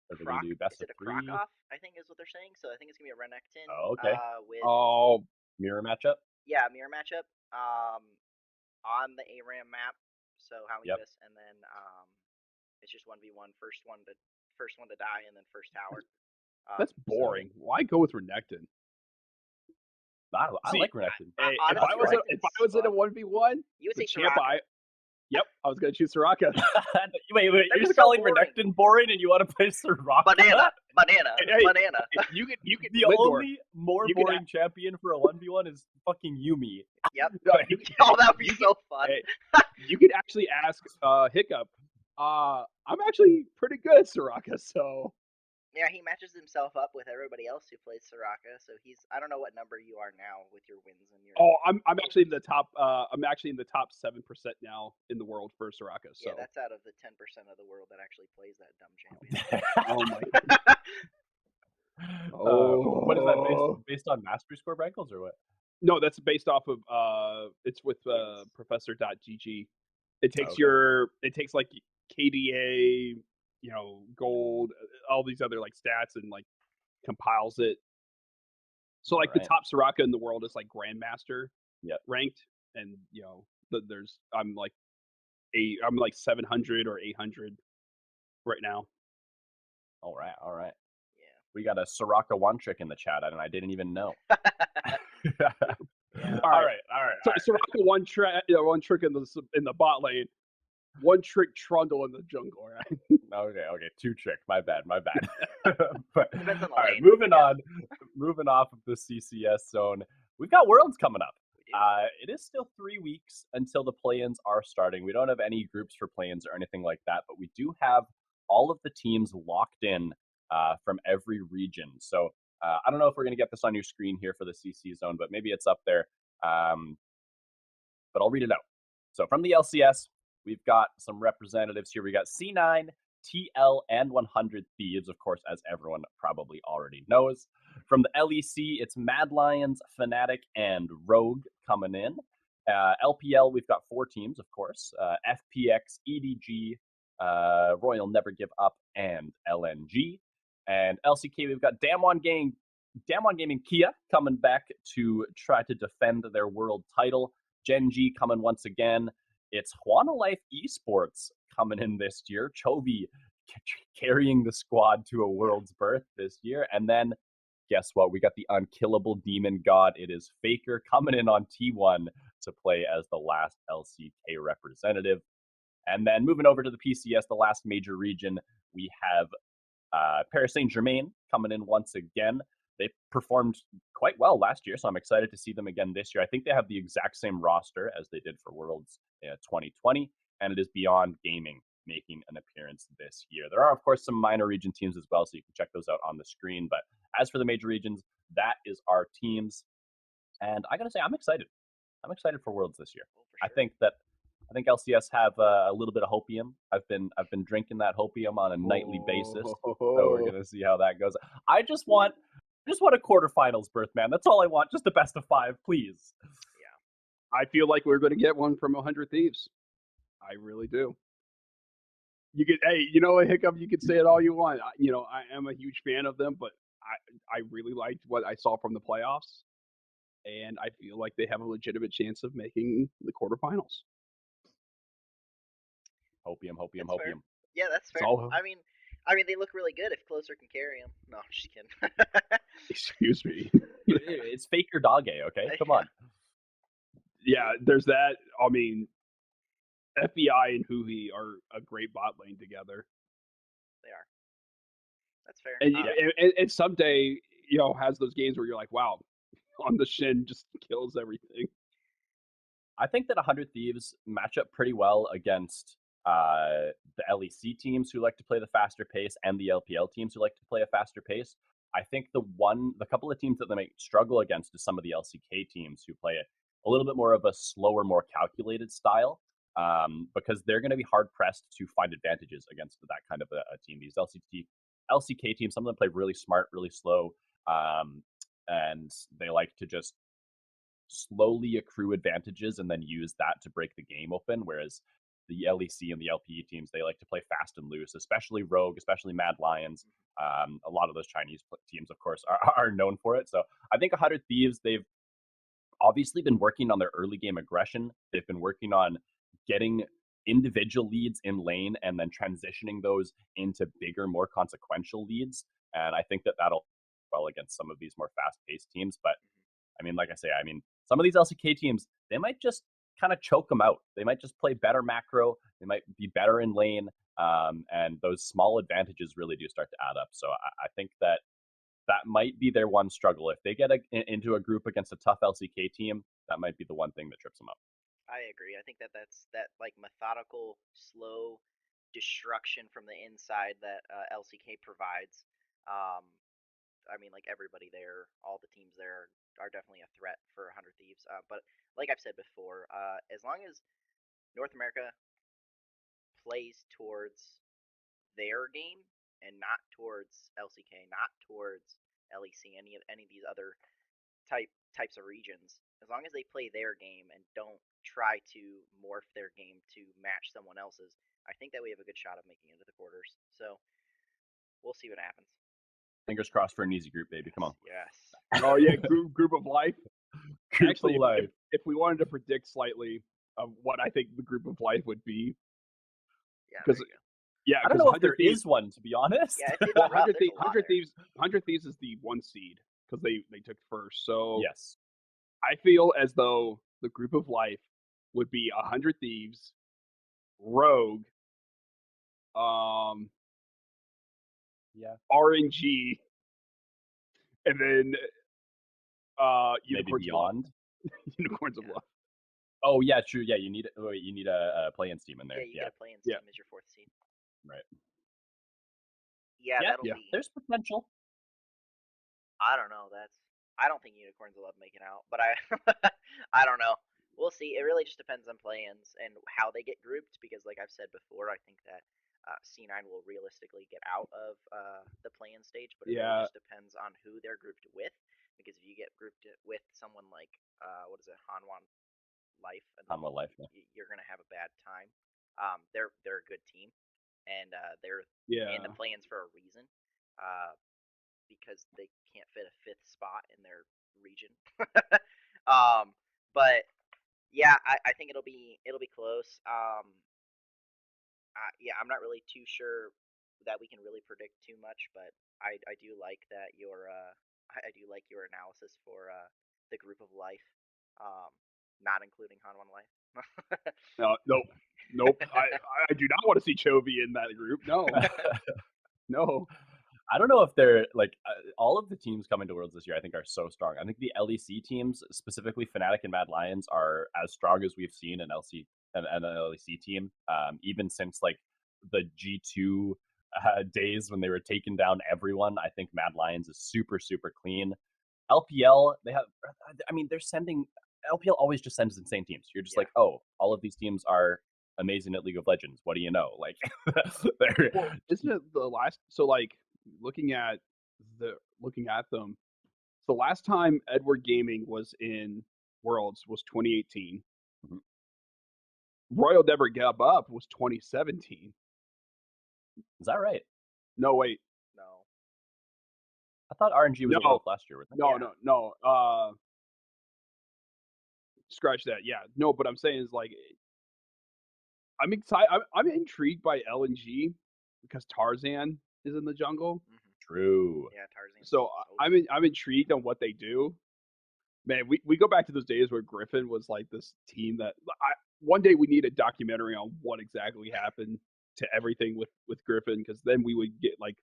Speaker 1: are they going to do best of three?
Speaker 3: Croc-off, I think is what they're saying. So I think it's going to be a Renekton.
Speaker 1: Oh, okay. Mirror matchup?
Speaker 3: Yeah, mirror matchup. On the ARAM map. So how we do this, and then it's just 1v1, first one to die, and then first tower.
Speaker 2: That's boring. Why go with Renekton?
Speaker 1: I like Renekton.
Speaker 2: Hey, if I was in a 1v1,
Speaker 3: you would say
Speaker 2: champ, Yep, I was going to choose Soraka.
Speaker 1: Wait, you're just calling Renekton boring and you want to play Soraka?
Speaker 3: Banana.
Speaker 2: You could
Speaker 1: the only more boring champion for a 1v1 is fucking Yuumi.
Speaker 3: Yep. Oh, that would be so fun.
Speaker 2: Hey, you could actually ask Hiccup. I'm actually pretty good at Soraka, so...
Speaker 3: Yeah, he matches himself up with everybody else who plays Soraka, so I don't know what number you are now with your wins and your.
Speaker 2: Oh, I'm actually in the top. I'm actually in the top 7% now in the world for Soraka. So.
Speaker 3: Yeah, that's out of the 10% of the world that actually plays that dumb champion.
Speaker 2: Oh my.
Speaker 1: What is that based on mastery score rankles or what?
Speaker 2: No, that's based off of it's with Professor.gg. It takes it takes like KDA, gold, all these other like stats, and like compiles it. So like the top Soraka in the world is like Grandmaster ranked, and I'm like 700 or 800 right now.
Speaker 1: All right.
Speaker 3: Yeah.
Speaker 1: We got a Soraka one trick in the chat, and I didn't even know.
Speaker 2: All right. So Soraka one trick in the bot lane. One trick Trundle in the jungle, right?
Speaker 1: Okay. Two trick. My bad. But,
Speaker 3: depends on the
Speaker 1: right,
Speaker 3: lane.
Speaker 1: moving off of the CCS zone, we've got Worlds coming up. It is still 3 weeks until the play-ins are starting. We don't have any groups for play-ins or anything like that, but we do have all of the teams locked in from every region. So I don't know if we're going to get this on your screen here for the CC zone, but maybe it's up there. But I'll read it out. So from the LCS, we've got some representatives here. We got C9, TL, and 100 Thieves, of course, as everyone probably already knows. From the LEC, it's Mad Lions, Fnatic, and Rogue coming in. LPL, we've got 4 teams, of course. FPX, EDG, Royal Never Give Up, and LNG. And LCK, we've got Damwon Gang, Damwon Gaming Kia coming back to try to defend their world title. Gen G coming once again. It's Hwana Life Esports coming in this year. Chovy carrying the squad to a world's birth this year. And then, guess what? We got the unkillable demon god. It is Faker coming in on T1 to play as the last LCK representative. And then moving over to the PCS, the last major region, we have Paris Saint-Germain coming in once again. They performed quite well last year, so I'm excited to see them again this year. I think they have the exact same roster as they did for Worlds 2020, and it is Beyond Gaming making an appearance this year. There are, of course, some minor region teams as well, so you can check those out on the screen. But as for the major regions, that is our teams. And I got to say, I'm excited. I'm excited for Worlds this year.
Speaker 3: Oh, for
Speaker 1: I
Speaker 3: sure.
Speaker 1: think LCS have a little bit of hopium. I've been drinking that hopium on a nightly basis, so we're gonna see how that goes. I just want a quarterfinals berth, man. That's all I want. Just a best of 5, please.
Speaker 2: I feel like we're going to get one from 100 Thieves. I really do. You could, hey, you know, Hiccup, you could say it all you want. You know, I am a huge fan of them, but I really liked what I saw from the playoffs, and I feel like they have a legitimate chance of making the quarterfinals.
Speaker 1: Hopium, hopium,
Speaker 3: That's fair.
Speaker 1: hopium.
Speaker 3: Yeah, that's fair.
Speaker 2: all-
Speaker 3: I mean, they look really good if Closer can carry them. No, I'm just kidding.
Speaker 2: Excuse me.
Speaker 1: It's Faker Dogge, okay? Come on.
Speaker 2: Yeah, there's that. I mean, FBI and Huhi are a great bot lane together.
Speaker 3: They are. That's fair.
Speaker 2: And, and someday, you know, has those games where you're like, wow, on the Shin just kills everything.
Speaker 1: I think that 100 Thieves match up pretty well against the LEC teams who like to play the faster pace and the LPL teams who like to play a faster pace. I think the couple of teams that they might struggle against is some of the LCK teams who play a little bit more of a slower, more calculated style, because they're going to be hard pressed to find advantages against that kind of a team. These LCK teams, some of them play really smart, really slow, and they like to just slowly accrue advantages and then use that to break the game open. Whereas the LEC and the LPE teams, they like to play fast and loose, especially Rogue, especially Mad Lions. A lot of those Chinese teams, of course, are known for it. So I think 100 Thieves, they've obviously been working on their early game aggression. They've been working on getting individual leads in lane and then transitioning those into bigger, more consequential leads. And I think that that'll well against some of these more fast-paced teams. But I mean, like I say, I mean, some of these LCK teams, they might just kind of choke them out. They might just play better macro. They might be better in lane. And those small advantages really do start to add up. So I think that might be their one struggle. If they get into a group against a tough LCK team, that might be the one thing that trips them up.
Speaker 3: I agree. I think that's that like methodical, slow destruction from the inside that LCK provides. Um, I mean, like everybody there, all the teams there are definitely a threat for 100 Thieves. But like I've said before, as long as North America plays towards their game and not towards LCK, not towards LEC, any of these other types of regions, as long as they play their game and don't try to morph their game to match someone else's, I think that we have a good shot of making it into the quarters. So we'll see what happens.
Speaker 1: Fingers crossed for an easy group, baby. Come on.
Speaker 3: Yes.
Speaker 2: Oh yeah, group of life.
Speaker 1: Group
Speaker 2: Actually,
Speaker 1: of life.
Speaker 2: If we wanted to predict slightly of what I think the group of life would be,
Speaker 3: Yeah.
Speaker 2: because yeah,
Speaker 1: I don't know if there is one, to be honest.
Speaker 3: Yeah, it's
Speaker 2: well,
Speaker 3: rough.
Speaker 2: 100 Thieves is the 1 seed because they took first. So
Speaker 1: yes,
Speaker 2: I feel as though the group of life would be 100 Thieves, Rogue,
Speaker 1: yeah,
Speaker 2: RNG, and then
Speaker 1: maybe
Speaker 2: Unicorns
Speaker 1: Beyond.
Speaker 2: Unicorns of Love.
Speaker 1: Oh yeah, true. Yeah, you need a play-in team in there.
Speaker 3: Yeah, you get a play-in team as your 4th seed.
Speaker 1: Right.
Speaker 3: Yeah, that'll be.
Speaker 1: There's potential.
Speaker 3: I don't know. I don't think Unicorns will make it out, but I don't know. We'll see. It really just depends on play-ins and how they get grouped. Because, like I've said before, I think that C9 will realistically get out of the play-in stage, but it really just depends on who they're grouped with. Because if you get grouped with someone like what is it, Hanwha Life,
Speaker 1: Hanwha Life,
Speaker 3: you're gonna have a bad time. They're a good team, and they're in the play-ins for a reason. because they can't fit a fifth spot in their region. um, but yeah, I think it'll be close. Yeah, I'm not really too sure that we can really predict too much, but I do like that your I do like your analysis for the group of life, um, not including Hanwhan Life.
Speaker 2: Nope. I do not want to see Chovy in that group. No, no.
Speaker 1: I don't know if they're like all of the teams coming to Worlds this year. I think are so strong. I think the LEC teams, specifically Fnatic and Mad Lions, are as strong as we've seen an LC and an LEC team, even since like the G2 days when they were taking down everyone. I think Mad Lions is super clean. LPL, they have. I mean, they're sending. LPL always just sends insane teams. You're just like, oh, all of these teams are amazing at League of Legends. What do you know? Like,
Speaker 2: well, isn't it the last? So like looking at them, the last time Edward Gaming was in Worlds was 2018.
Speaker 1: Mm-hmm.
Speaker 2: Royal Never Gave Up was 2017.
Speaker 1: Is that right?
Speaker 2: No, wait.
Speaker 3: No.
Speaker 1: I thought RNG was
Speaker 2: no.
Speaker 1: last year.
Speaker 2: No. Scratch that. Yeah, no. But I'm saying is like, I'm excited. I'm intrigued by LNG because Tarzan is in the jungle.
Speaker 3: Mm-hmm.
Speaker 1: True.
Speaker 3: Yeah, Tarzan.
Speaker 2: So I'm intrigued on what they do. Man, we go back to those days where Griffin was like this team that one day we need a documentary on what exactly happened to everything with Griffin, because then we would get like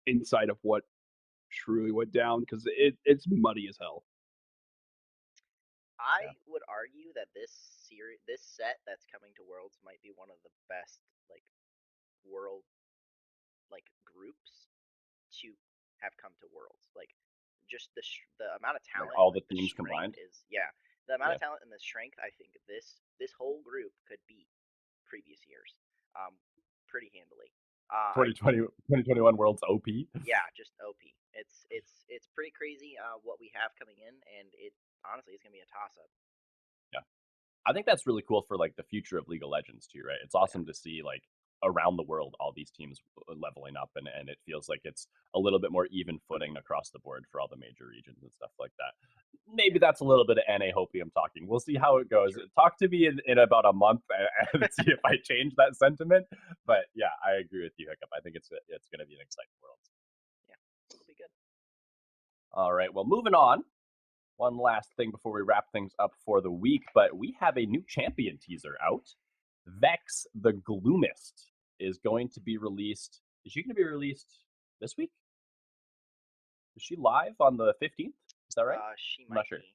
Speaker 2: insight of what truly went down, because it's muddy as hell.
Speaker 3: I would argue that this set that's coming to Worlds might be one of the best like world like groups to have come to Worlds. Like just the amount of talent,
Speaker 1: like all the
Speaker 3: like,
Speaker 1: teams combined
Speaker 3: is the amount of talent and the strength. I think this whole group could beat previous years, pretty handily.
Speaker 1: 2021 Worlds OP.
Speaker 3: Yeah, just OP. It's pretty crazy what we have coming in, and it honestly it's gonna be a toss up.
Speaker 1: Yeah, I think that's really cool for like the future of League of Legends too, right? It's awesome to see like around the world all these teams leveling up, and it feels like it's a little bit more even footing across the board for all the major regions and stuff like that. Maybe that's a little bit of NA hopium talking. We'll see how it goes. Talk to me in about a month and see if I change that sentiment. But yeah, I agree with you, Hiccup. I think it's going to be an exciting world.
Speaker 3: Yeah, it'll be good.
Speaker 1: All right, well, moving on. One last thing before we wrap things up for the week, but we have a new champion teaser out. Vex the Gloomist is going to be released. Is she going to be released this week? Is she live on the 15th? Is that right?
Speaker 3: She might
Speaker 1: I'm not sure.
Speaker 3: be.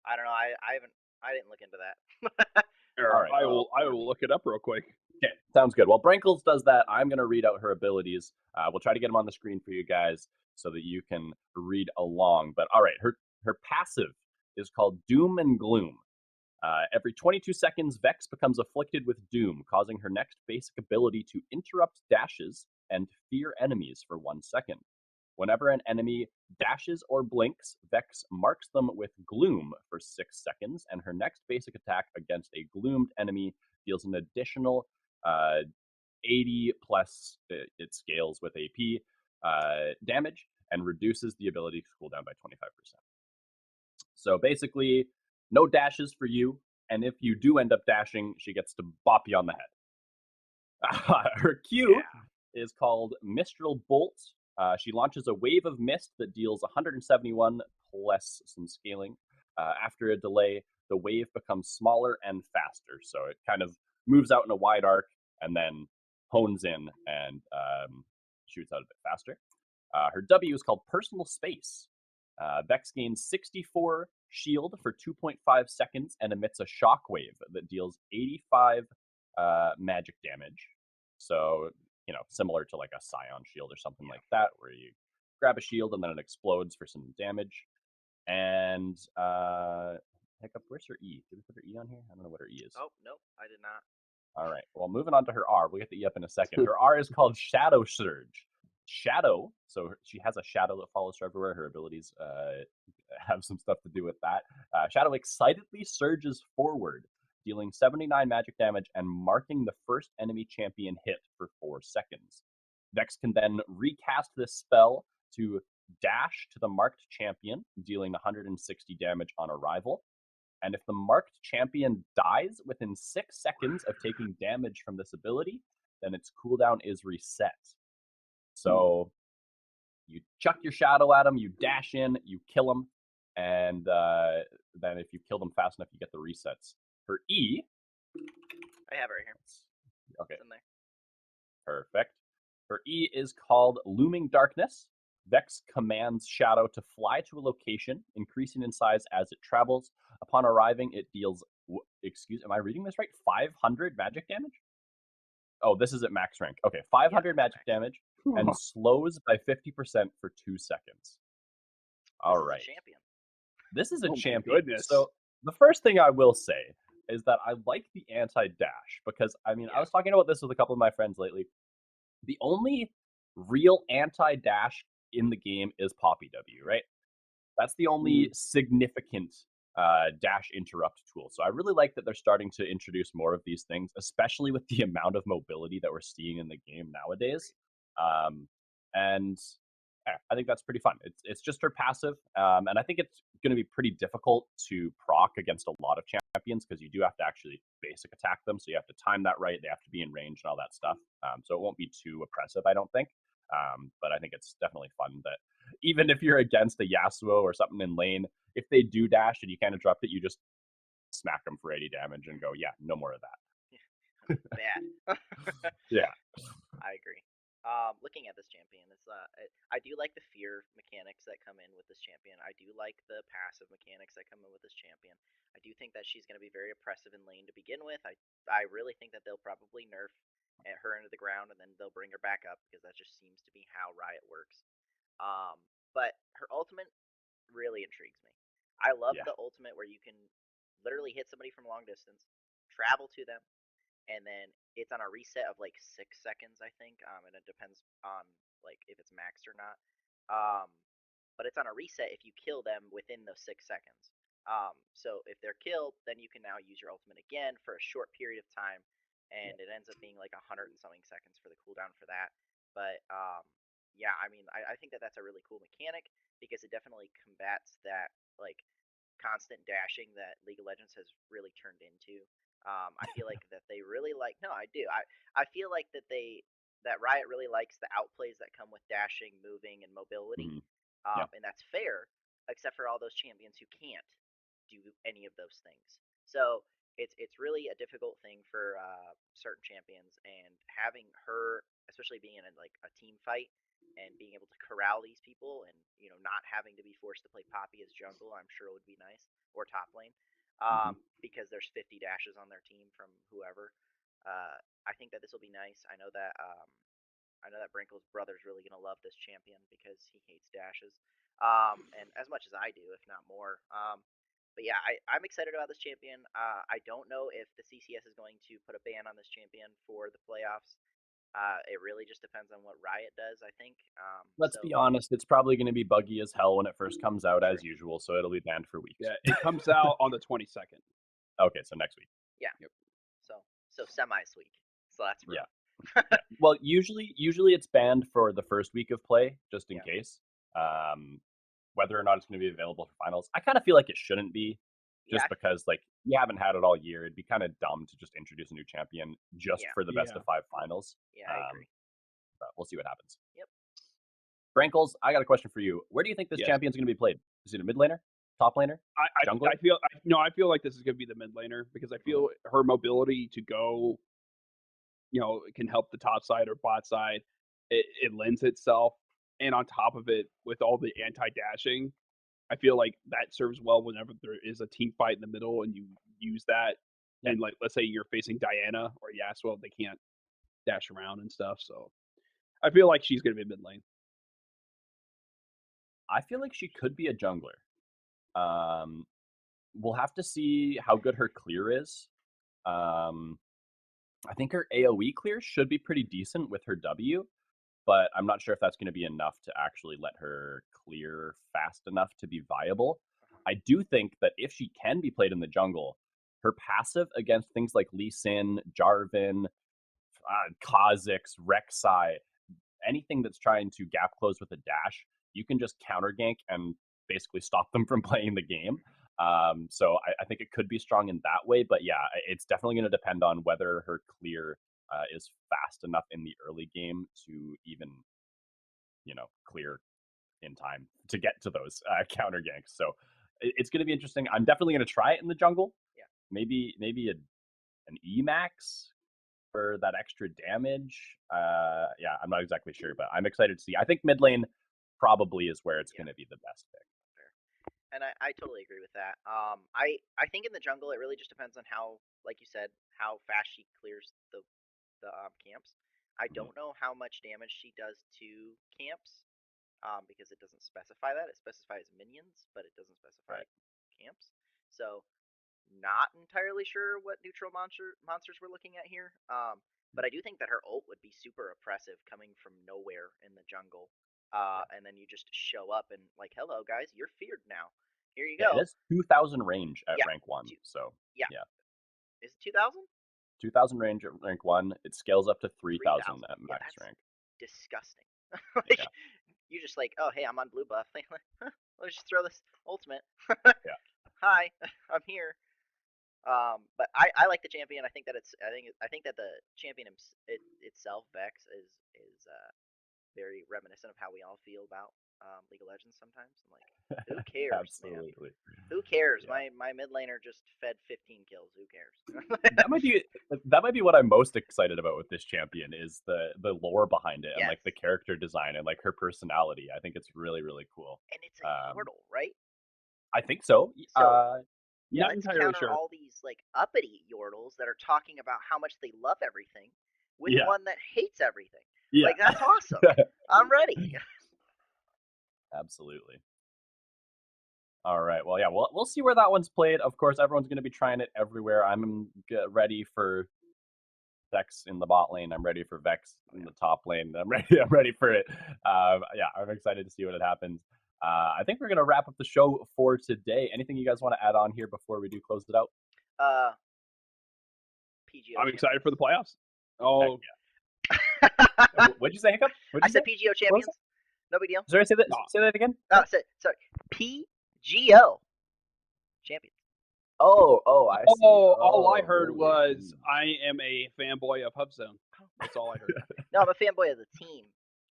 Speaker 3: I don't know. I didn't look into that.
Speaker 2: All right. I will look it up real quick.
Speaker 1: Okay, sounds good. While Brankles does that, I'm going to read out her abilities. We'll try to get them on the screen for you guys so that you can read along. But all right, her passive is called Doom and Gloom. Every 22 seconds, Vex becomes afflicted with Doom, causing her next basic ability to interrupt dashes and fear enemies for 1 second. Whenever an enemy dashes or blinks, Vex marks them with Gloom for 6 seconds, and her next basic attack against a gloomed enemy deals an additional 80 plus, it scales with AP damage, and reduces the ability to cool down by 25%. So basically, no dashes for you, and if you do end up dashing, she gets to bop you on the head. Her Q is called Mistral Bolt. She launches a wave of mist that deals 171 plus some scaling. After a delay, the wave becomes smaller and faster, so it kind of moves out in a wide arc and then hones in and shoots out a bit faster. Her W is called Personal Space. Vex gains 64 shield for 2.5 seconds and emits a shockwave that deals 85 magic damage. So, similar to like a Scion shield or something like that, where you grab a shield and then it explodes for some damage. And Hiccup, where's her E? Did we put her E on here? I don't know what her E is.
Speaker 3: Oh, nope, I did not.
Speaker 1: All right. Well, moving on to her R. We'll get the E up in a second. Her R is called Shadow Surge. Shadow, so she has a shadow that follows her everywhere. Her abilities have some stuff to do with that. Shadow excitedly surges forward, dealing 79 magic damage and marking the first enemy champion hit for 4 seconds. Vex can then recast this spell to dash to the marked champion, dealing 160 damage on arrival. And if the marked champion dies within 6 seconds of taking damage from this ability, then its cooldown is reset. So you chuck your shadow at him, you dash in, you kill him, and then if you kill them fast enough, you get the resets. Her E.
Speaker 3: I have it right here.
Speaker 1: Okay.
Speaker 3: It's in there.
Speaker 1: Perfect. Her E is called Looming Darkness. Vex commands Shadow to fly to a location, increasing in size as it travels. Upon arriving, it deals, am I reading this right? 500 magic damage? Oh, this is at max rank. Okay, 500 magic damage and slows by 50% for 2 seconds. All right. This is a champion.
Speaker 2: Goodness.
Speaker 1: So the first thing I will say is that I like the anti-dash because, I mean, I was talking about this with a couple of my friends lately. The only real anti-dash in the game is Poppy W, right? That's the only significant dash interrupt tool. So I really like that they're starting to introduce more of these things, especially with the amount of mobility that we're seeing in the game nowadays. And I think that's pretty fun. It's just her passive, and I think it's going to be pretty difficult to proc against a lot of champions because you do have to actually basic attack them. So you have to time that right. They have to be in range and all that stuff. So it won't be too oppressive, I don't think. But I think it's definitely fun that even if you're against a Yasuo or something in lane, if they do dash and you can't interrupt it, you just smack them for 80 damage and go, yeah, no more of that.
Speaker 3: Bad.
Speaker 1: Yeah.
Speaker 3: I agree. Looking at this champion, I do like the fear mechanics that come in with this champion. I do like the passive mechanics that come in with this champion. I do think that she's going to be very oppressive in lane to begin with. I really think that they'll probably nerf her into the ground and then they'll bring her back up because that just seems to be how Riot works. But her ultimate really intrigues me. I love the ultimate where you can literally hit somebody from long distance, travel to them, and then it's on a reset of like 6 seconds, I think, and it depends on like if it's maxed or not. But it's on a reset if you kill them within those 6 seconds. So if they're killed, then you can now use your ultimate again for a short period of time, and it ends up being like 100 and something seconds for the cooldown for that. But yeah, I mean, I think that that's a really cool mechanic because it definitely combats that like constant dashing that League of Legends has really turned into. I feel like that they really like. No, I do. I feel like that Riot really likes the outplays that come with dashing, moving, and mobility, and that's fair, except for all those champions who can't do any of those things. So it's really a difficult thing for certain champions, and having her, especially being in like a team fight and being able to corral these people, and not having to be forced to play Poppy as jungle, I'm sure would be nice, or top lane. Because there's 50 dashes on their team from whoever. I think that this will be nice. I know that Brinkle's brother's really gonna love this champion because he hates dashes, and as much as I do, if not more. But yeah, I'm excited about this champion. I don't know if the CCS is going to put a ban on this champion for the playoffs. It really just depends on what Riot does, I think.
Speaker 1: Let's be honest, it's probably going to be buggy as hell when it first comes out, as usual, so it'll be banned for weeks.
Speaker 2: Yeah, it comes out on the 22nd.
Speaker 1: Okay, so next week.
Speaker 3: Yeah. Yep. So semis week. So that's
Speaker 1: rude. Yeah. Well, usually it's banned for the first week of play, just in case. Whether or not it's going to be available for finals, I kind of feel like it shouldn't be, just because like you haven't had it all year. It'd be kind of dumb to just introduce a new champion just for the best of 5 finals.
Speaker 3: Yeah, I agree.
Speaker 1: But we'll see what happens.
Speaker 3: Yep.
Speaker 1: Brankles, I got a question for you. Where do you think this champion's going to be played? Is it a mid laner, top laner, jungler?
Speaker 2: I feel like this is going to be the mid laner because I feel her mobility to go, it can help the top side or bot side. It lends itself, and on top of it, with all the anti-dashing, I feel like that serves well whenever there is a team fight in the middle and you use that. And like, let's say you're facing Diana or Yasuo, they can't dash around and stuff. So I feel like she's going to be mid lane.
Speaker 1: I feel like she could be a jungler. We'll have to see how good her clear is. I think her AoE clear should be pretty decent with her W, but I'm not sure if that's going to be enough to actually let her clear fast enough to be viable. I do think that if she can be played in the jungle, her passive against things like Lee Sin, Jarvan, Kha'Zix, Rek'Sai, anything that's trying to gap close with a dash, you can just counter gank and basically stop them from playing the game. So I think it could be strong in that way, but yeah, it's definitely going to depend on whether her clear is fast enough in the early game to even, clear in time to get to those counter ganks. So it's going to be interesting. I'm definitely going to try it in the jungle.
Speaker 3: Yeah.
Speaker 1: Maybe an Emax for that extra damage. Yeah, I'm not exactly sure, but I'm excited to see. I think mid lane probably is where it's going to be the best pick.
Speaker 3: And I totally agree with that. I think in the jungle it really just depends on how, like you said, how fast she clears the camps. I don't know how much damage she does to camps, because it doesn't specify that. It specifies minions, but it doesn't specify camps. So not entirely sure what neutral monsters we're looking at here. But I do think that her ult would be super oppressive coming from nowhere in the jungle. And then you just show up and like, hello guys, you're feared now. Here you go.
Speaker 1: It is 2,000 range at rank 1, so
Speaker 3: yeah. Is it 2,000?
Speaker 1: 2,000 range at rank 1. It scales up to 3,000 at max rank.
Speaker 3: Disgusting. You just like, oh hey, I'm on blue buff. Let's just throw this ultimate. Hi, I'm here. But I like the champion. I think that I think that the champion itself, Vex, is very reminiscent of how we all feel about League of Legends sometimes. I'm like, who cares,
Speaker 1: Absolutely.
Speaker 3: man? Who cares? Yeah. My mid laner just fed 15 kills. Who cares?
Speaker 1: that might be what I'm most excited about with this champion is the lore behind it, and like the character design and like her personality. I think it's really, really cool.
Speaker 3: And it's a Yordle, right?
Speaker 1: I think so.
Speaker 3: Yeah, let's counter all these like uppity Yordles that are talking about how much they love everything with one that hates everything. Yeah. Like, that's awesome. I'm ready.
Speaker 1: Absolutely. All right. Well, yeah, we'll see where that one's played. Of course, everyone's going to be trying it everywhere. I'm ready for Vex in the bot lane. I'm ready for Vex in the top lane. I'm ready for it. Yeah, I'm excited to see what it happens. I think we're going to wrap up the show for today. Anything you guys want to add on here before we do close it out?
Speaker 3: PGO.
Speaker 2: I'm excited for the playoffs. Oh,
Speaker 1: what'd you say, Hiccup?
Speaker 3: I said PGO champions. No big deal.
Speaker 1: Sorry, say that again.
Speaker 3: Sorry. PGO champions.
Speaker 1: Oh, I see.
Speaker 2: All I heard was I am a fanboy of HubZone. That's all I heard.
Speaker 3: No, I'm a fanboy of the team.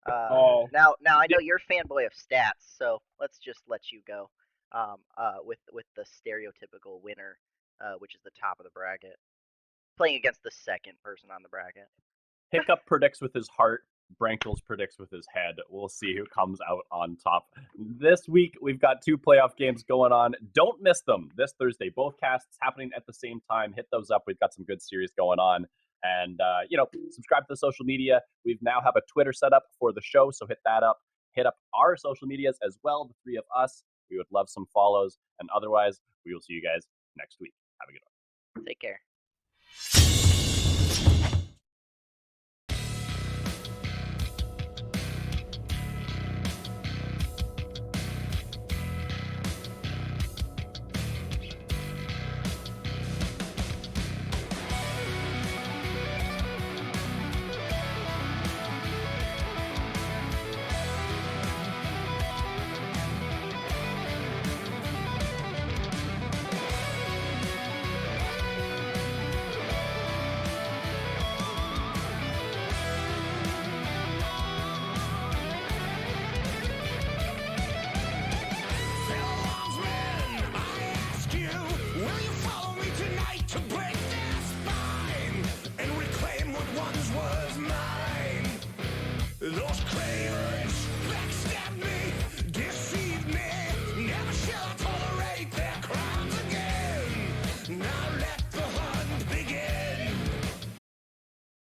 Speaker 3: Now I know you're a fanboy of stats, so let's just let you go. With the stereotypical winner, which is the top of the bracket, playing against the second person on the bracket.
Speaker 1: Hiccup predicts with his heart. Brankles predicts with his head. We'll see who comes out on top. This week, we've got 2 playoff games going on. Don't miss them this Thursday. Both casts happening at the same time. Hit those up. We've got some good series going on. And, subscribe to the social media. We now have a Twitter set up for the show, so hit that up. Hit up our social medias as well, the 3 of us. We would love some follows. And otherwise, we will see you guys next week. Have a good one.
Speaker 3: Take care.